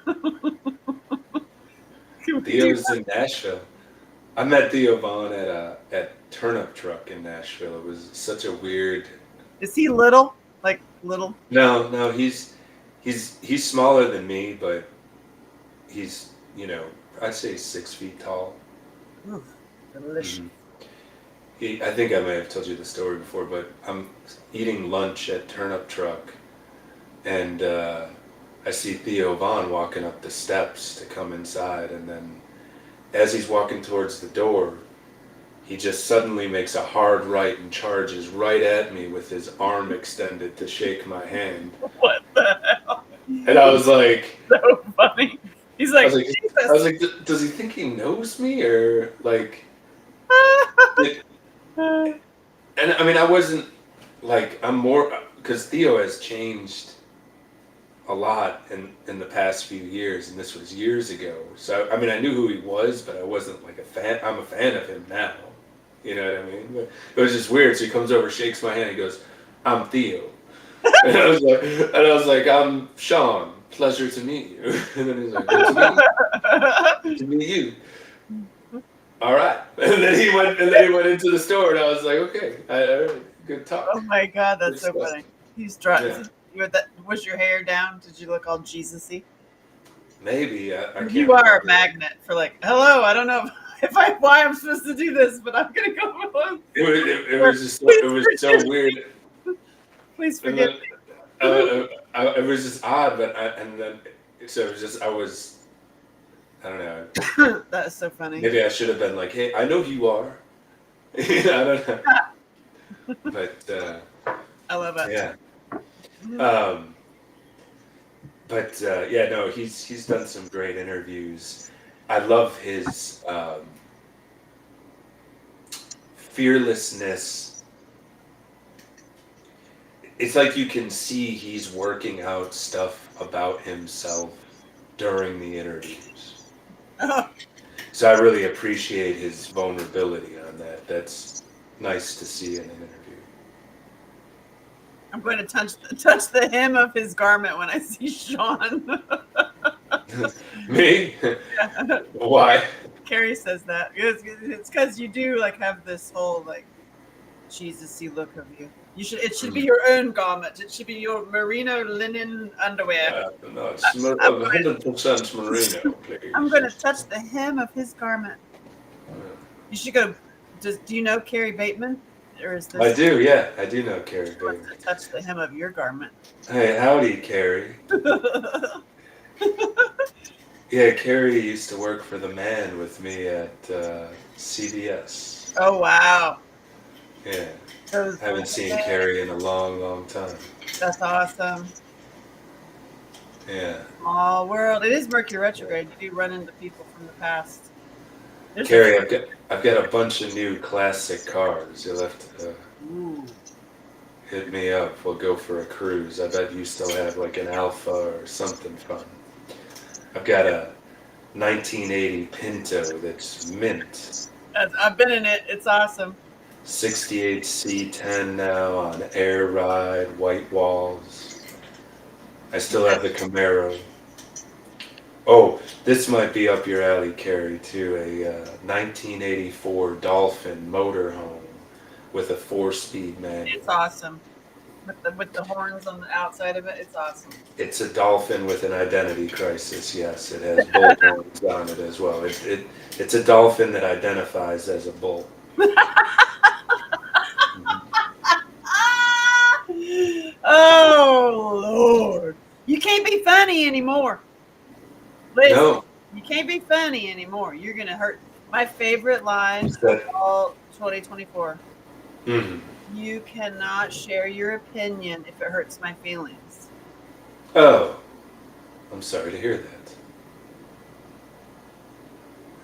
Theo's in Nashville. I met Theo Vaughn at Turnip Truck in Nashville. It was such a weird. Is he little? Like little? No, he's smaller than me, but he's I'd say 6 feet tall. Ooh, delicious. Mhm. I think I may have told you the story before, but I'm eating lunch at Turnip Truck, and I see Theo Vaughn walking up the steps to come inside, and then as he's walking towards the door, he just suddenly makes a hard right and charges right at me with his arm extended to shake my hand. What the hell? And I was like, So funny. He's like, I was like, does he think he knows me, or like? And I mean, I wasn't like, I'm more because Theo has changed a lot in the past few years, and this was years ago. So I mean, I knew who he was, but I wasn't like a fan. I'm a fan of him now. You know what I mean? But it was just weird. So he comes over, shakes my hand, he goes, "I'm Theo," and I was like, "I'm Sean. Pleasure to meet you." And then he's like, "Good to meet you." All right. And then he went into the store, and I was like, "Okay, all right, good talk." Oh my God, that's so Good stuff. funny. He's drunk. Yeah. Was your hair down? Did you look all Jesus-y? Maybe I can't. You are a remember. magnet for like, hello, I don't know why I'm supposed to do this, but I'm gonna go alone. It was just it was so weird. Please And forgive then, me. it was just odd, but so it was just I don't know. That is so funny. Maybe I should have been like, "Hey, I know who you are." I don't know. But I love it. yeah. But yeah, no, he's done some great interviews. I love his fearlessness. It's like you can see he's working out stuff about himself during the interviews. Oh, So I really appreciate his vulnerability on that. That's nice to see in an interview. I'm going to touch the hem of his garment when I see Sean. Me? Yeah. Why? Carrie says that. It's because you do like have this whole like Jesus-y look of you. It should be your own garment. It should be your merino linen underwear. No, it's 100% merino, please. I'm going to touch the hem of his garment. You should go. Do you know Carrie Bateman? Or is this? I do, yeah. I do know Carrie She wants Bateman. to touch the hem of your garment. Hey, howdy, Carrie. Yeah, Carrie used to work for The Man with me at CBS. Oh wow. Yeah. Those Haven't seen Carrie in a long, long time. That's awesome. Yeah. Small world. It is Mercury retrograde. You do run into people from the past. There's a Carrie, I've got a bunch of new classic cars. You'll have to ooh. hit me up. We'll go for a cruise. I bet you still have like an Alpha or something fun. I've got a 1980 Pinto that's mint. I've been in it. It's awesome. 68 C10 now on air ride, white walls. I still have the Camaro. Oh, this might be up your alley, Carrie, too. A 1984 Dolphin motorhome with a 4-speed manual. It's awesome. With the horns on the outside of it, it's awesome. It's a Dolphin with an identity crisis. Yes, it has bull horns on it as well. It's a Dolphin that identifies as a bull. Oh Lord, you can't be funny anymore. Listen, No, you can't be funny anymore. You're gonna hurt. My favorite line is that? of all 2024. Mhm. You cannot share your opinion if it hurts my feelings. Oh, I'm sorry to hear that.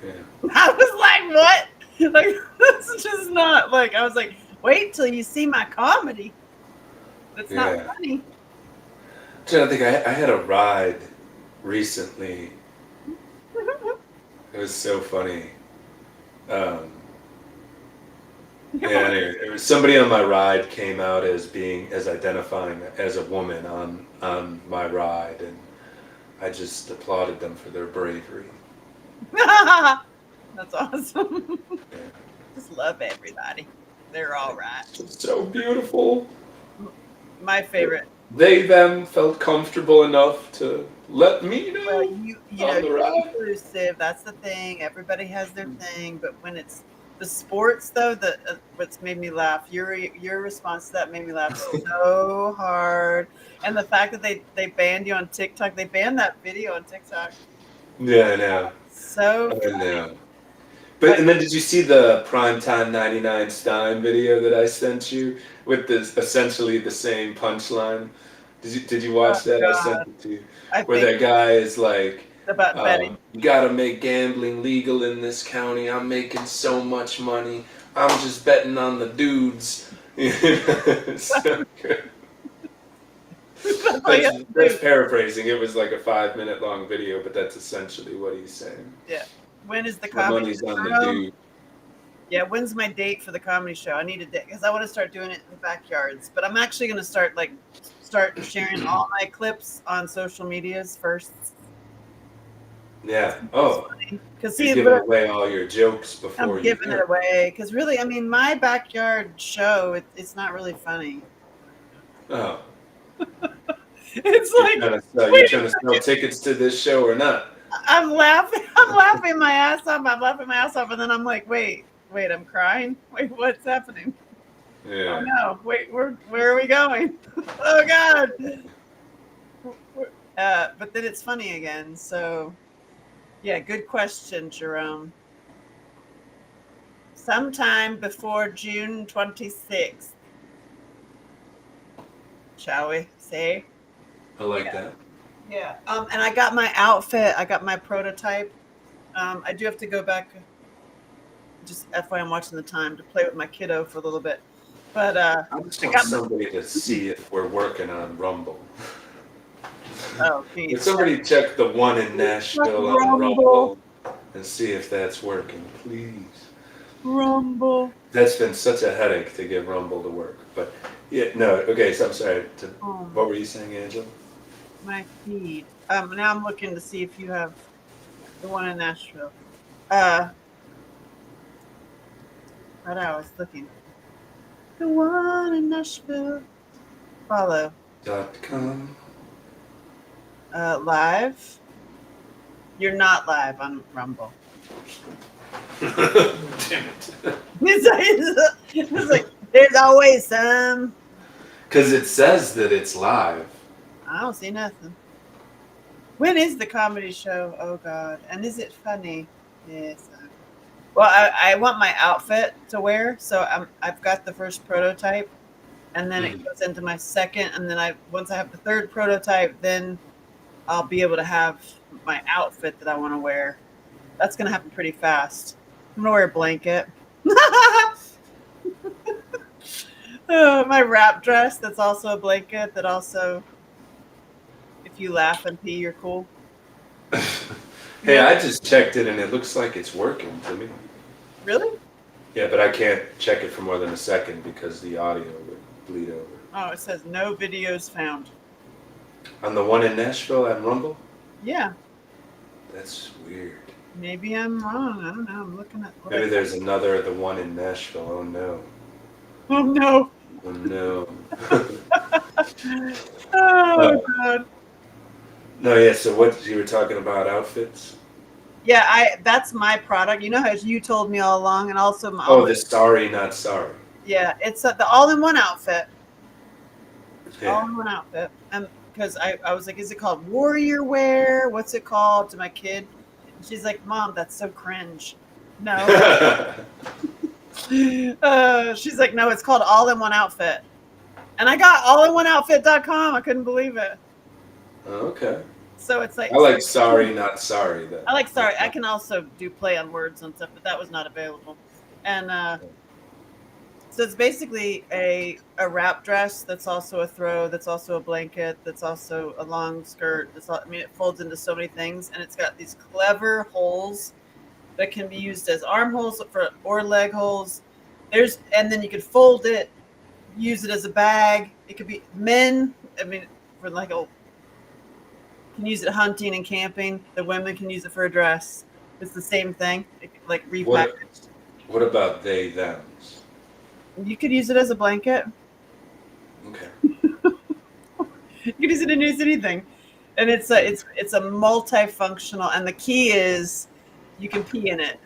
Yeah. I was like, what? Like, that's just not like, I was like, wait till you see my comedy. It's not Yeah. funny. I think I had a ride recently. It was so funny. Um, yeah, anyway, it was somebody on my ride came out as identifying as a woman on my ride, and I just applauded them for their bravery. That's awesome. Yeah. Just love everybody. They're all right. Just so beautiful. My favorite. They them felt comfortable enough to let me Well, know you on know, the you're ride. inclusive. That's the thing. Everybody has their thing, but when it's the sports, though, what's made me laugh. Your response to that made me laugh so hard, and the fact that they banned you on TikTok. They banned that video on TikTok. Yeah, I know. So I know. But and then did you see the primetime 99 Stein video that I sent you with this essentially the same punchline? Did you oh watch that? I sent God, it to you. I Where think that guy is like, about betting. you gotta make gambling legal in this county. I'm making so much money. I'm just betting on the dudes. It's so good. That's all you have to That's do. paraphrasing. It was like a 5-minute long video, but that's essentially what he's saying. Yeah. When is the My comedy money's on the show? dude. Yeah, when's my date for the comedy show? I need a date because I want to start doing it in the backyards. But I'm actually going to start sharing all my clips on social medias first. Yeah. Oh, Because you're see, giving away all your jokes before I'm you giving it go. away. Because really, I mean, my backyard show, it's not really funny. Oh, It's you're like, trying to sell, you're wait a trying to sell second. tickets to this show or not? I'm laughing. I'm laughing my ass off. I'm laughing my ass off. And then I'm like, wait, I'm crying. Wait, what's happening? Oh Yeah. no! Wait, where are we going? Oh God! But then it's funny again. So, yeah, good question, Jerome. Sometime before June 26th, shall we say? I like that. Yeah. And I got my outfit. I got my prototype. I do have to go back. Just FYI, I'm watching the time to play with my kiddo for a little bit. But I just I want got my. somebody to see if we're working on Rumble. Oh, Can geez. somebody check the one in Nashville on Rumble. Rumble and see if that's working, please? Rumble. That's been such a headache to get Rumble to work. But yeah, no. Okay, so I'm sorry. What were you saying, Angela? My feed. Now I'm looking to see if you have the one in Nashville. Right, I was looking. The one in Nashville. Follow. .com. Live. You're not live on Rumble. Damn it. It's like there's always some. Because it says that it's live. I don't see nothing. When is the comedy show? Oh God! And is it funny? Yes. Well, I want my outfit to wear, so I've got the first prototype, and then it goes into my second, and then once I have the third prototype, then I'll be able to have my outfit that I want to wear. That's gonna happen pretty fast. I'm gonna wear a blanket. My wrap dress that's also a blanket that also, if you laugh and pee, you're cool. Hey, I just checked it and it looks like it's working to me. Really? Yeah, but I can't check it for more than a second because the audio would bleed over. Oh, it says no videos found. On the one in Nashville at Rumble? Yeah, That's weird. maybe I'm wrong. I don't know. I'm looking at. Maybe there's another, the one in Nashville. Oh no. Oh no. Oh no. Oh god. No, yeah, so what you were talking about outfits? Yeah, that's my product. You know how you told me all along, and also Oh, the sorry, not sorry. yeah, it's the all-in-one outfit. Yeah. All-in-one outfit. And because I was like, is it called warrior wear? What's it called to my kid? And she's like, Mom, that's so cringe. No. She's like, no, it's called all-in-one outfit. And I got allinOneOutfit.com. I couldn't believe it. Okay. So it's like I like sorry, not sorry. I like sorry. I can also do play on words and stuff, but that was not available. And so it's basically a wrap dress that's also a throw, that's also a blanket, that's also a long skirt. I mean, it folds into so many things, and it's got these clever holes that can be used as armholes or leg holes. And then you could fold it, use it as a bag. It could be men. I mean, for like can use it hunting and camping. The women can use it for a dress. It's the same thing. Like repackaged. What about they thems? You could use it as a blanket. Okay. You could use it in anything, and it's a multifunctional. And the key is you can pee in it.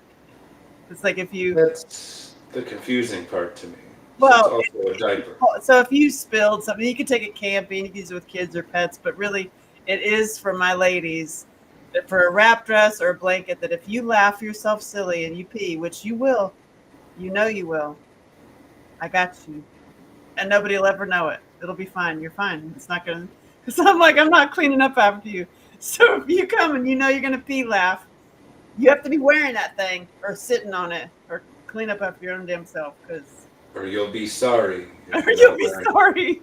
It's like if you. That's the confusing part to me. Well, so it's also a diaper. So if you spilled something, you could take it camping. You can use it with kids or pets, but really, it is for my ladies. That for a wrap dress or a blanket, that if you laugh yourself silly and you pee, which you will, you know you will. I got you. And nobody will ever know it. It'll be fine. You're fine. It's not going to, because I'm like, I'm not cleaning up after you. So if you come and you know you're going to pee, laugh, you have to be wearing that thing or sitting on it or clean up after your own damn self. Or you'll be sorry. Or you'll be sorry.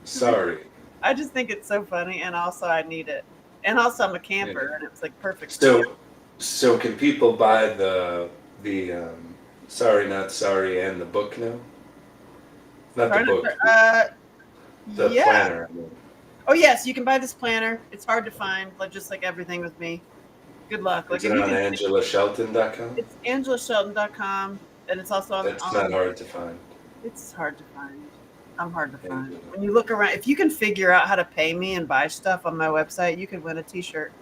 Sorry. I just think it's so funny. And also I need it. And also I'm a camper and it's like perfect. So can people buy the Sorry Not Sorry and the book now? Not the book. The planner. Oh yes, you can buy this planner. It's hard to find, just like everything with me. Good luck. Is it on AngelaShelton.com? It's AngelaShelton.com, and it's also on. That's not hard to find. It's hard to find. I'm hard to find. When you look around, if you can figure out how to pay me and buy stuff on my website, you could win a T-shirt.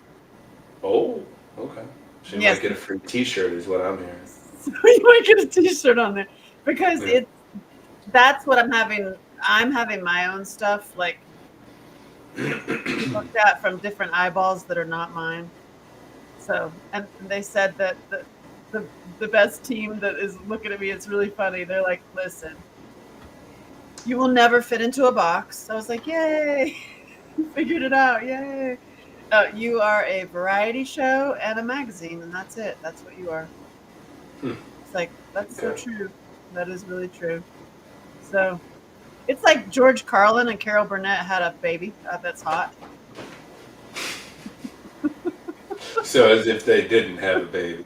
Oh, okay. So you might get a free T-shirt, is what I'm hearing. So you might get a T-shirt on there because that's what I'm having. I'm having my own stuff like looked at from different eyeballs that are not mine. So, and they said that the best team that is looking at me, it's really funny. They're like, listen, you will never fit into a box. I was like, yay, figured it out, yay. You are a variety show and a magazine, and that's it. That's what you are. It's like, that's so true. That is really true. So, it's like George Carlin and Carol Burnett had a baby. That's hot. So as if they didn't have a baby.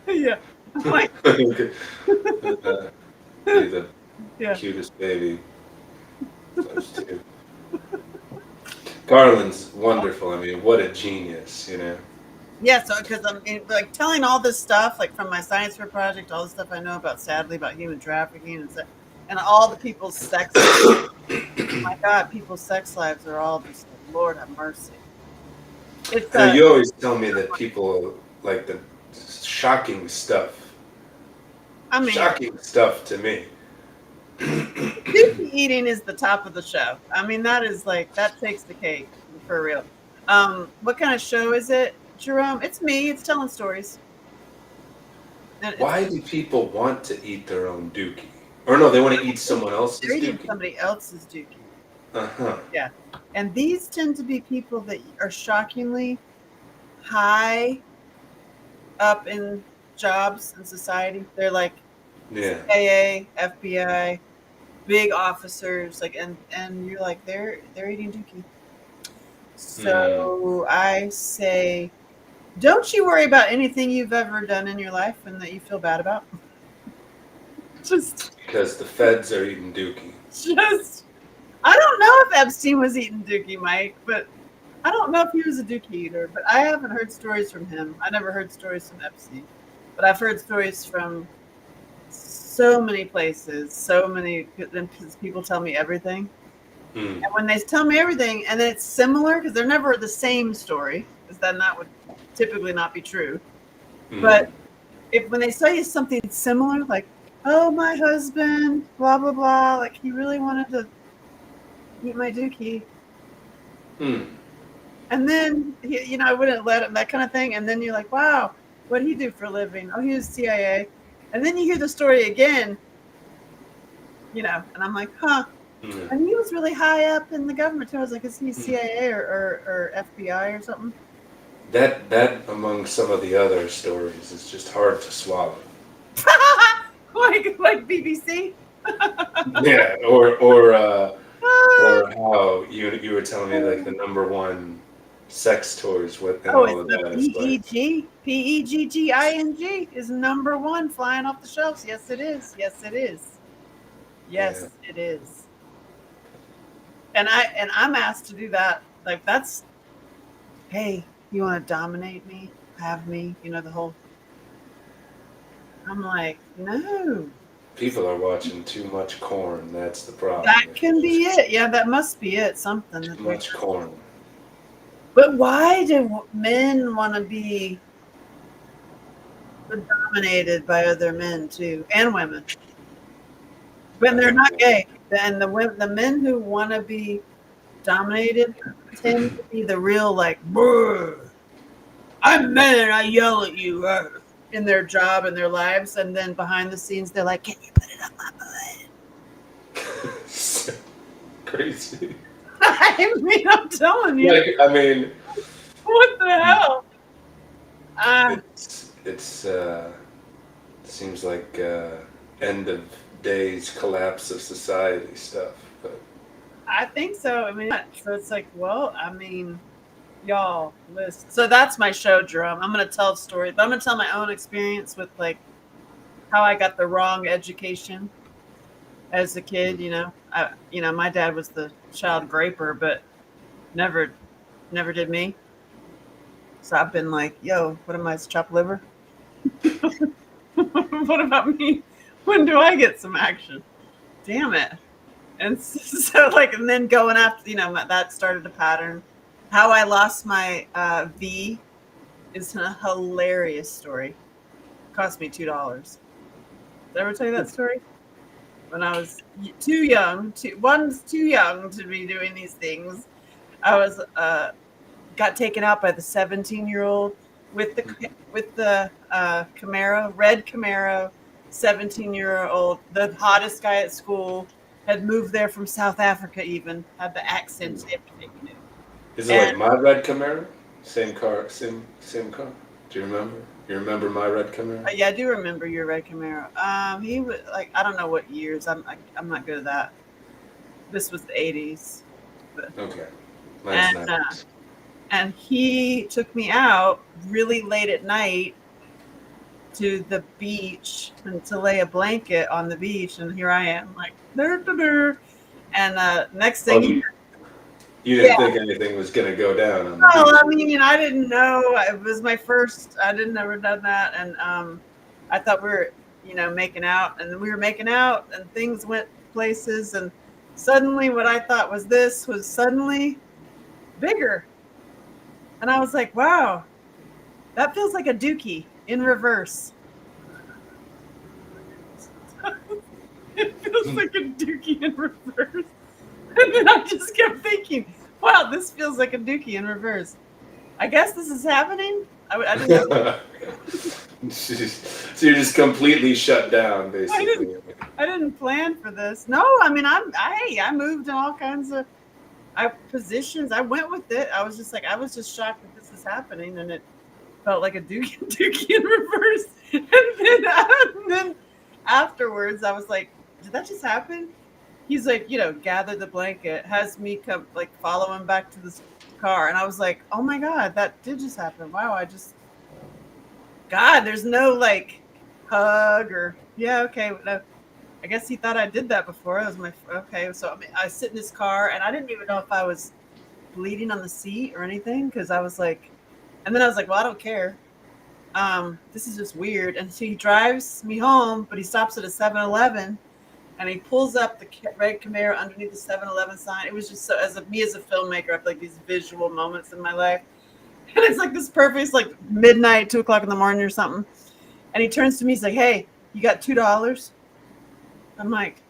Yeah. Like, the cutest baby. Those two. Carlin's wonderful. I mean, what a genius, you know. Yeah, so because I'm like telling all this stuff, like from my science fair project, all the stuff I know about, sadly, about human trafficking and all the people's sex lives. Oh my God, people's sex lives are all just like, Lord have mercy. It's, you always tell me that people like the shocking stuff. I mean, shocking stuff to me. Dookie eating is the top of the show. I mean, that takes the cake for real. What kind of show is it, Jerome? It's me. It's telling stories. Why do people want to eat their own dookie? Or no, they want to eat someone else's dookie. They're eating somebody else's dookie. Uh-huh. Yeah. And these tend to be people that are shockingly high up in jobs in society. They're like Yeah. CIA, FBI, big officers, like, and you're like, they're eating dookie. Mm. So I say, don't you worry about anything you've ever done in your life and that you feel bad about. Just, Because the feds are eating dookie. just. I don't know if Epstein was eating dookie, Mike, but I don't know if he was a dookie eater. But I haven't heard stories from him. I never heard stories from Epstein, but I've heard stories from so many places, so many people tell me everything. Mm. And when they tell me everything, and it's similar, because they're never the same story, because then that would typically not be true. Mm. But if when they say something similar, like, oh, my husband, blah blah blah, like he really wanted to eat my dookie, Mm. and then I wouldn't let him, that kind of thing. And then you're like, wow, what did he do for a living? Oh, he was CIA. And then you hear the story again, and I'm like, huh. Mm. And he was really high up in the government too. I was like, is he CIA or FBI or something? That among some of the other stories is just hard to swallow. like BBC. Yeah, or how you were telling me like the number one sex toys with and Oh, all it's of the that is like PEGGING is number one flying off the shelves. Yes, it is. Yes, it is. Yes, it is. And I'm asked to do that. Like, that's, hey, you want to dominate me, have me, the whole. I'm like, no. people are watching too much corn. That's the problem. That can be it. Yeah, that must be it. Something Too that much corn. But why do men want to be dominated by other men too, and women? When they're not gay, then the men who want to be dominated tend to be the real, like, "Brr, I'm man, I yell at you," in their job and their lives, and then behind the scenes they're like, "Can you put it on my butt?" Crazy. I mean, I'm telling you. Like, I mean, What the hell? it's seems like end of days collapse of society stuff. But I think so. I mean, so it's like, well, I mean, y'all, listen. So that's my show, Jerome. I'm going to tell a story, but I'm going to tell my own experience with, like, how I got the wrong education as a kid. My dad was the child graper, but never did me. So I've been like, yo, what am I, chopped liver? What about me? When do I get some action? Damn it. And so, like, and then going after, that started a pattern. How I lost my V is a hilarious story. It cost me $2. Did I ever tell you that story? When I was one's too young to be doing these things. I was got taken out by the 17-year-old with the Camaro, red Camaro, 17-year-old, the hottest guy at school, had moved there from South Africa, even had the accent, everything. Is it like my red Camaro? Same car, same car. Do you remember? You remember my red Camaro? Yeah, I do remember your red Camaro. He was like, I don't know what years. I'm not good at that. This was the 80s. But, okay. Mine's and, 90s. And he took me out really late at night to the beach and to lay a blanket on the beach, and here I am, like, and next thing. You didn't think anything was going to go down on the beach? I mean, I didn't know. It was my first. I didn't ever done that, and I thought we were, making out, and we were making out, and things went places, and suddenly what I thought was this was suddenly bigger, and I was like, wow, that feels like a dookie in reverse. It feels like a dookie in reverse. And then I just kept thinking, wow, this feels like a dookie in reverse. I guess this is happening. I didn't know. So you're just completely shut down, basically. I didn't plan for this. No, I mean, I moved in all kinds of positions. I went with it. I was just shocked that this is happening, and it felt like a dookie in reverse. And then afterwards, I was like, did that just happen? He's like, gather the blanket, has me come, like, follow him back to this car. And I was like, oh my God, that did just happen. Wow, God, there's no, like, hug or, yeah, okay. No. I guess he thought I did that before. That was okay. So, I mean, I sit in his car, and I didn't even know if I was bleeding on the seat or anything, because I was like, and then I was like, well, I don't care. This is just weird. And so he drives me home, but he stops at a 7-Eleven, and he pulls up the red Camaro underneath the 7-Eleven sign. It was just so, me as a filmmaker, I have like these visual moments in my life. And it's like this perfect, it's like midnight, 2:00 in the morning or something. And he turns to me, he's like, hey, you got $2? I'm like,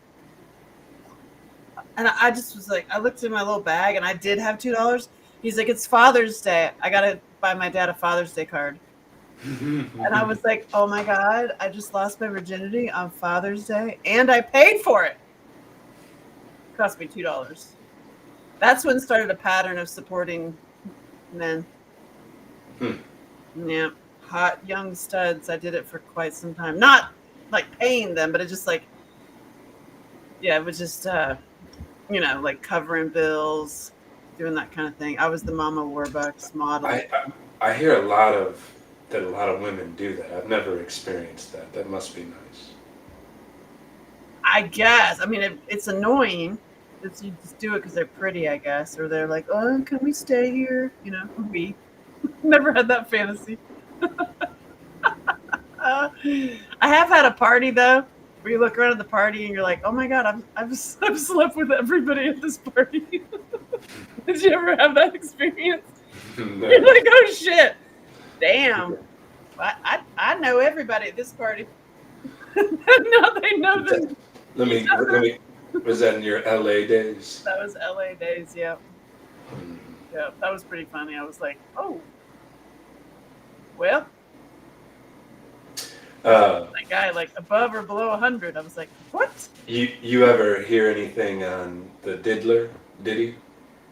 and I just was like, I looked in my little bag and I did have $2. He's like, it's Father's Day. I got to buy my dad a Father's Day card. And I was like, oh my God, I just lost my virginity on Father's Day and I paid for it. It cost me $2. That's when started a pattern of supporting men. Yeah. Hot young studs. I did it for quite some time. Not like paying them, but it just like, yeah, it was just, like covering bills, doing that kind of thing. I was the Mama Warbucks model. I hear a lot of women do that. I've never experienced that. That must be nice. I guess. I mean, it's annoying. You just do it because they're pretty, I guess, or they're like, oh, can we stay here? We never had that fantasy. I have had a party though, where you look around at the party and you're like, oh my God, I've slept with everybody at this party. Did you ever have that experience? No. You're like, oh shit, damn. I know everybody at this party. Now they know them. Let me. Was that in your LA days? That was LA days. Yeah. Yeah, that was pretty funny. I was like, oh, well. That guy, like above or below 100. I was like, what? You ever hear anything on the Diddler? Diddy?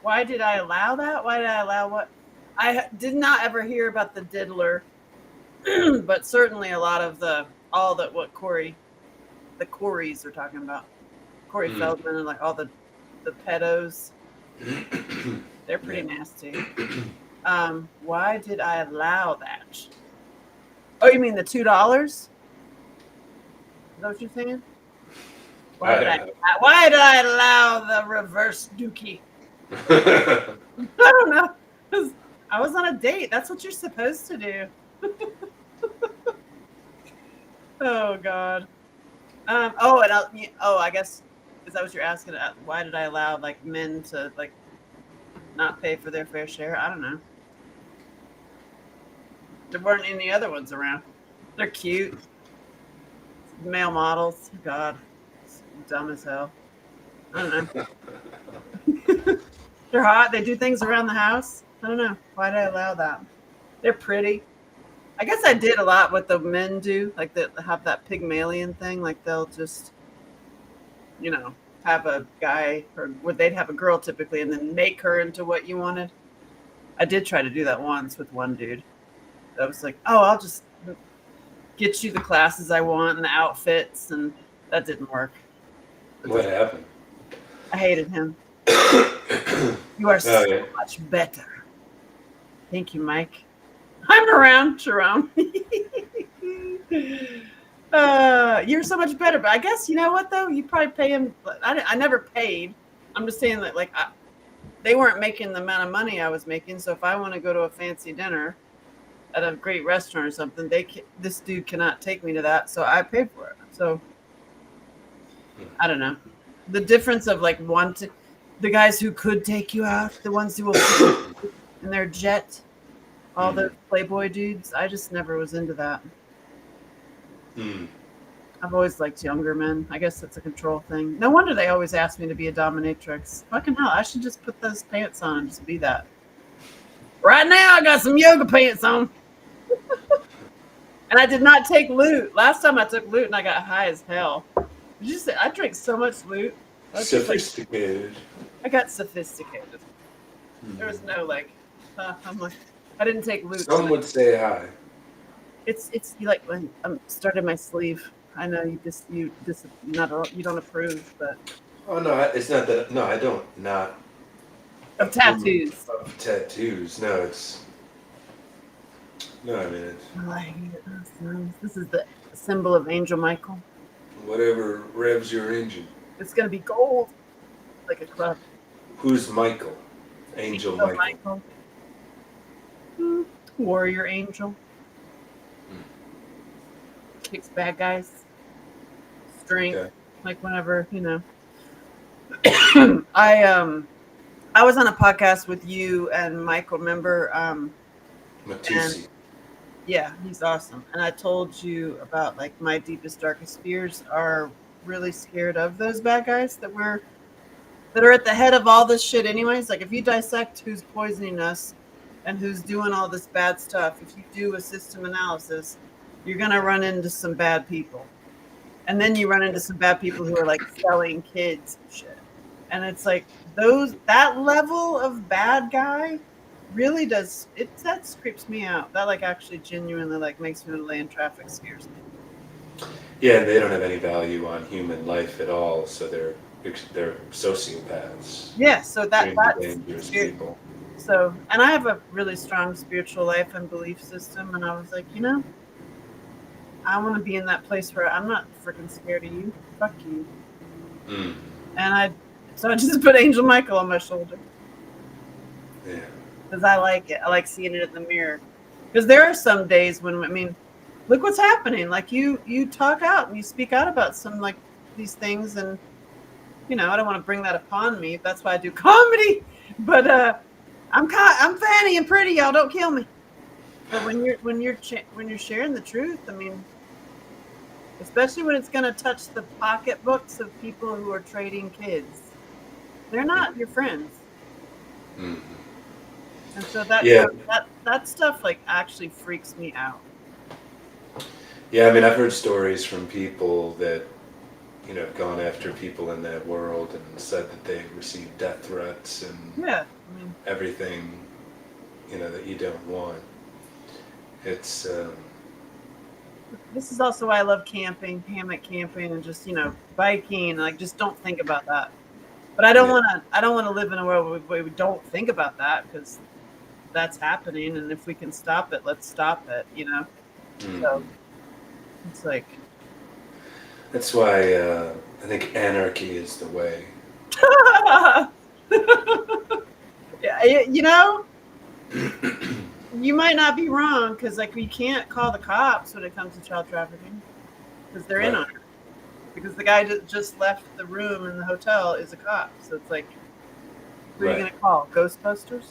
Why did I allow that? Why did I allow what? I did not ever hear about the Diddler, but certainly a lot of the Coreys are talking about. Corey Feldman and like all the pedos. They're pretty nasty. Why did I allow that? Oh, you mean the $2? Is that what you're saying? Why did I allow the reverse dookie? I don't know. I was on a date. That's what you're supposed to do. Oh God. I guess is that what you're asking? Why did I allow like men to like not pay for their fair share? I don't know. There weren't any other ones around. They're cute. Male models. God. It's dumb as hell. I don't know. They're hot. They do things around the house. I don't know. Why did I allow that? They're pretty. I guess I did a lot what the men do. Like they have that Pygmalion thing. Like they'll just, have a guy or they'd have a girl typically and then make her into what you wanted. I did try to do that once with one dude. I was like, oh, I'll just get you the classes I want and the outfits, and that didn't work. What happened? I hated him. You are so much better. Thank you, Mike. I'm around, Jerome. You're so much better. But I guess, you know what, though? You probably pay him. I never paid. I'm just saying that, like, they weren't making the amount of money I was making. So if I want to go to a fancy dinner at a great restaurant or something, this dude cannot take me to that, so I pay for it. So I don't know the difference of like the guys who could take you out, the ones who will in their jet, all the Playboy dudes. I just never was into that. I've always liked younger men. I guess that's a control thing. No wonder they always ask me to be a dominatrix. Fucking hell, I should just put those pants on and just be that. Right now I got some yoga pants on. And I did not take loot. Last time I took loot and I got high as hell. Did you say I drank so much loot? Sophisticated. I got sophisticated. There was no like, I'm like, I didn't take loot Some tonight. would say hi. It's you like when I'm starting my sleeve. I know you don't approve, but Oh no, it's not that. No, I don't not of approve tattoos. of tattoos. No, I mean it's Oh, I hate it. Oh, it's nice. This is the symbol of Angel Michael. whatever revs your engine. It's gonna be gold, like a club. Who's Michael? Angel Angel Michael. Michael, hmm. Warrior angel, kicks bad guys. Strength, Okay. like whenever I was on a podcast with you and Michael. Remember? And Matusi. yeah, he's awesome. And I told you about like my deepest, darkest fears are really scared of those bad guys that are at the head of all this shit. Anyways, like if you dissect who's poisoning us and who's doing all this bad stuff, if you do a system analysis, you're gonna run into some bad people, and then you run into some bad people who are like selling kids and shit. And it's like that level of bad guy really does it. That creeps me out. That like actually genuinely like makes me want to lay in traffic, scares me. Yeah, and they don't have any value on human life at all, so they're sociopaths, Yeah, so extremely that's dangerous scary. people. So, and I have a really strong spiritual life and belief system, and I was like, I want to be in that place where I'm not freaking scared of you. Fuck you. Mm. And so I just put Angel Michael on my shoulder Yeah. because I like it. I like seeing it in the mirror. Because there are some days when, I mean, look what's happening. Like you talk out and you speak out about some like these things, and I don't want to bring that upon me. That's why I do comedy. But I'm fanny and pretty, y'all. Don't kill me. But when you're sharing the truth, I mean, especially when it's going to touch the pocketbooks of people who are trading kids, they're not your friends. Mm. And so that Yeah. that stuff like actually freaks me out. Yeah, I mean, I've heard stories from people that, have gone after people in that world and said that they received death threats and Yeah, I mean, everything, that you don't want. It's, this is also why I love camping, hammock camping, and just biking. And like, just don't think about that. But I don't Yeah. want to. I don't want to live in a world where we don't think about that, because that's happening. And if we can stop it, let's stop it. So it's like, that's why I think anarchy is the way. yeah, you might not be wrong, because like we can't call the cops when it comes to child trafficking because they're in on Right. it. Because the guy that just left the room in the hotel is a cop. So it's like, who are you Right. going to call? Ghostbusters?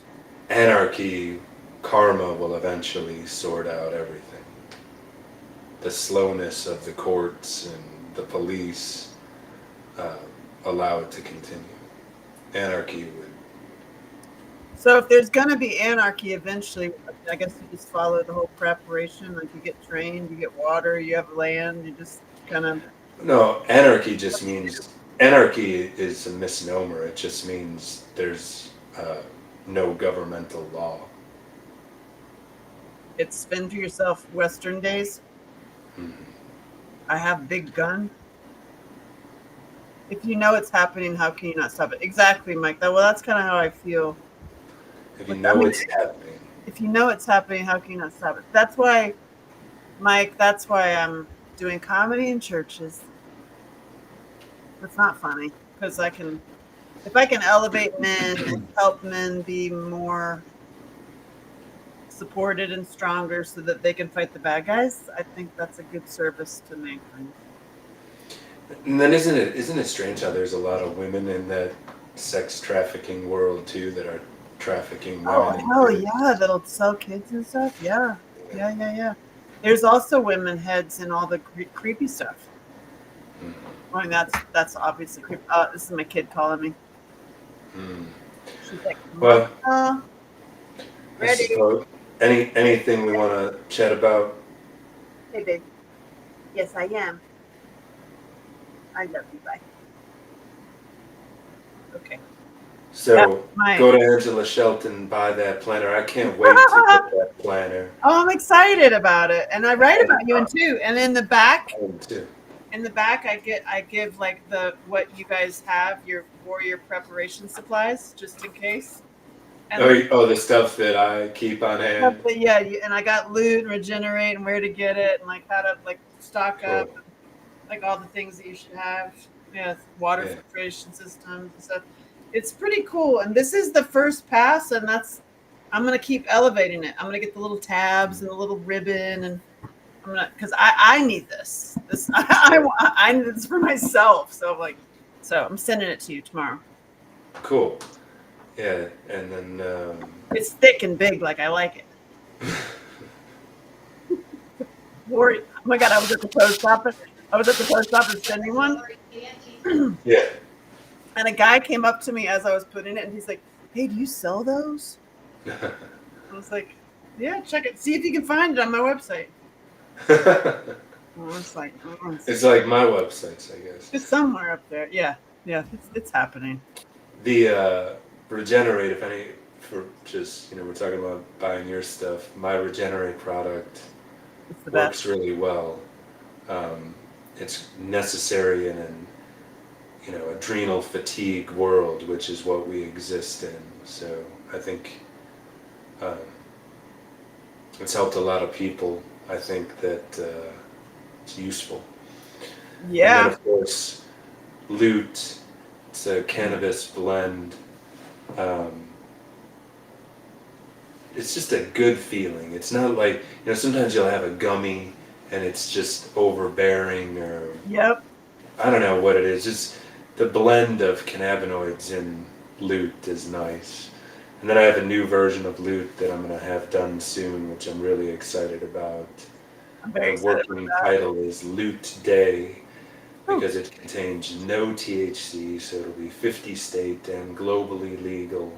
Anarchy, karma will eventually sort out everything. The slowness of the courts and the police uh, allow it to continue. Anarchy would. So if there's going to be anarchy eventually, I guess you just follow the whole preparation. Like you get trained, you get water, you have land, you just kind of. No, anarchy just means. Anarchy is a misnomer. It just means there's no governmental law. It's spend for yourself Western days. Mhm. I have big gun. If you know it's happening, how can you not stop it? Exactly, Mike. That's kind of how I feel. If you Like, I know mean, it's happening. if you know it's happening, how can you not stop it? That's why, Mike, that's why I'm doing comedy in churches. It's not funny because if I can elevate men and help men be more supported and stronger so that they can fight the bad guys, I think that's a good service to mankind. And then isn't it strange how there's a lot of women in that sex trafficking world too that are trafficking Oh, women and hell kids? yeah, that'll sell kids and stuff. Yeah, yeah, yeah, yeah. There's also women heads in all the creepy stuff. Mhm. I mean, that's obviously creepy. This is my kid calling me. Mm. She's like, Well, Mama, I ready? suppose anything we want to chat about. Hey, babe. Yes, I am. I love you. Bye. Okay. So my. go to Angela Shelton, buy that planner. I can't wait to get that planner. Oh, I'm excited about it, and I write about you in too. And in the back, I am too. I give like the what you guys have, your warrior preparation supplies, just in case. And then The stuff that I keep on hand. yeah, and I got loot and regenerate and where to get it and like how to like stock up, Cool. like all the things that you should have. Yeah, water Yeah. filtration systems and stuff. It's pretty cool. And this is the first pass, and I'm gonna keep elevating it. I'm gonna get the little tabs and the little ribbon, and I'm gonna because I need this. I need this for myself. So so I'm sending it to you tomorrow. Cool. Yeah, and then It's thick and big, like I like it. Oh my god, I was at the post office. I was at the post office sending one, yeah. and a guy came up to me as I was putting it, and he's like, "Hey, do you sell those?" I was like, "Yeah, check it. See if you can find it on my website." I was like, "Oh, It's like my websites, I guess. it's somewhere up there." Yeah, it's happening. The Regenerate, if any, for just, we're talking about buying your stuff. My Regenerate product It's the works best. really well. It's necessary in an adrenal fatigue world, which is what we exist in. So I think it's helped a lot of people. I think that it's useful. And then Yeah, of course, Loot. It's a cannabis blend. Um, it's just a good feeling. It's not like, sometimes you'll have a gummy and it's just overbearing, or yep. I don't know what it is. Just the blend of cannabinoids in Loot is nice. And then I have a new version of Loot that I'm going to have done soon, which I'm really excited about. I'm very The excited working about title is Loot Day that. because it contains no THC, so it'll be 50 state and globally legal,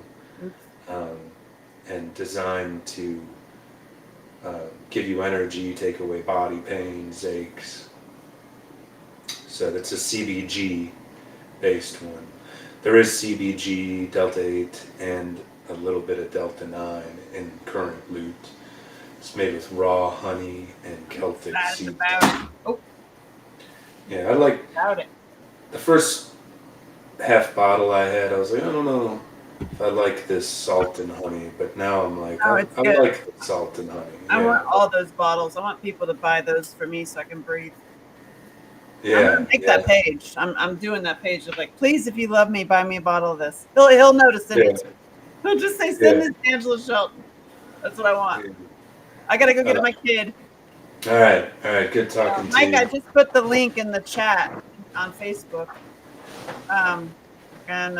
um, and designed to give you energy, take away body pains, aches. So that's a CBG based one. There is CBG, Delta 8, and a little bit of Delta 9 in current Loot. It's made with raw honey and Celtic Excited sea. about it. Oh, Yeah, I like about it. the first half bottle I had. I was like, I don't know if I like this salt and honey, but now I'm like, Oh, I, it's I good. like the salt and honey. I Yeah, want all those bottles. I want people to buy those for me so I can breathe. I'm yeah, gonna make yeah, that page. I'm doing that page of like, please, if you love me, buy me a bottle of this. He'll know to send yeah, it to. He'll just say, send yeah. this to Angela Shelton. That's what I want. Yeah. I gotta go get Uh, my kid. all right, all right. Good talking to Mike, I you. just put the link in the chat on Facebook. And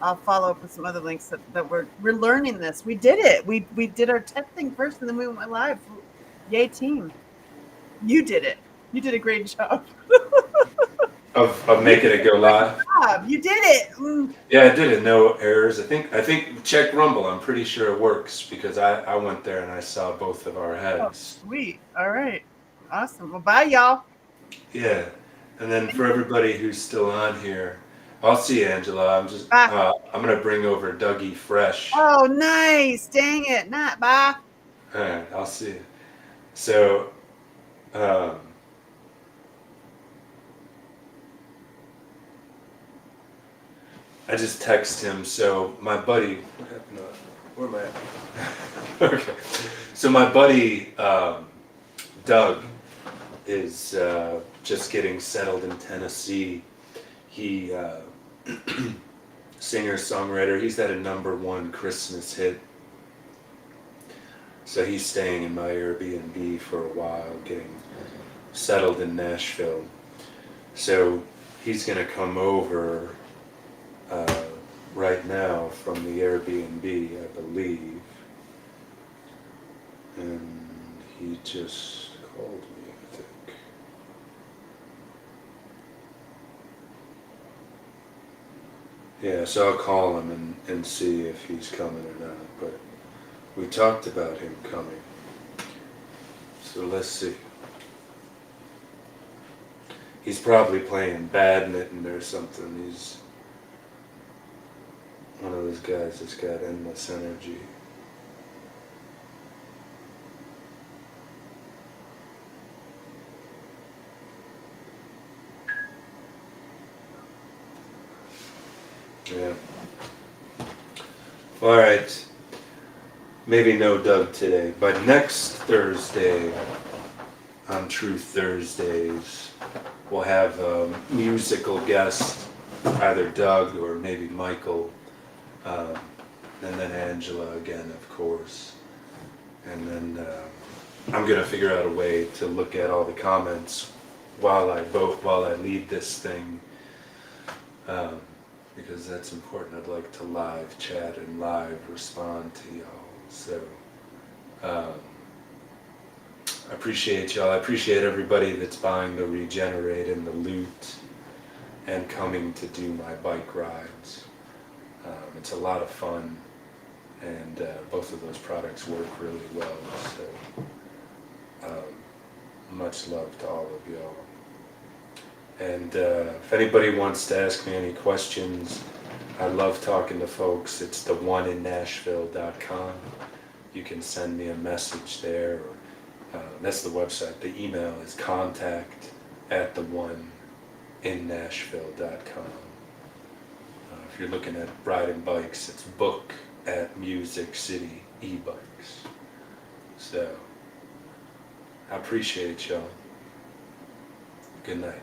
I'll follow up with some other links that we're learning this. We did it. We did our testing first, and then we went live. Yay, team! You did it. You did a great job. Of making it go live. You did it. Yeah, I did it. No errors. I think check Rumble. I'm pretty sure it works because I went there and I saw both of our Oh, heads. sweet. All right. Awesome. Well, bye, y'all. Yeah, and then for everybody who's still on here, I'll see you, Angela. Bye. I'm gonna bring over Dougie Fresh. Oh, nice. Dang it. Not bye. All right, I'll see you. So, um, I just text him. So my buddy, what happened to, where am I at? Okay, so my buddy Doug is just getting settled in Tennessee. He singer songwriter. He's had a #1 Christmas hit. So he's staying in my Airbnb for a while, getting settled in Nashville. So he's gonna come over right now from the Airbnb, I believe. And he just called me, I think. Yeah, so I'll call him and see if he's coming or not. But we talked about him coming. So let's see. He's probably playing badminton or something. those guys that's got endless energy. Yeah. All right. Maybe no Doug today, but next Thursday, on True Thursdays, we'll have a musical guest, either Doug or maybe Michael, and then Angela again, of course. And then I'm gonna figure out a way to look at all the comments while I vote, while I lead this thing. Because that's important. I'd like to live chat and live respond to y'all. So, I appreciate y'all. I appreciate everybody that's buying the Regenerate and the Loot and coming to do my bike rides. It's a lot of fun, and both of those products work really well. So, much love to all of y'all. And if anybody wants to ask me any questions, I love talking to folks. It's theoneinnashville.com. You can send me a message there. That's the website. The email is contact@theoneinnashville.com. If you're looking at riding bikes, it's book@Music City eBikes. So, I appreciate y'all. Good night.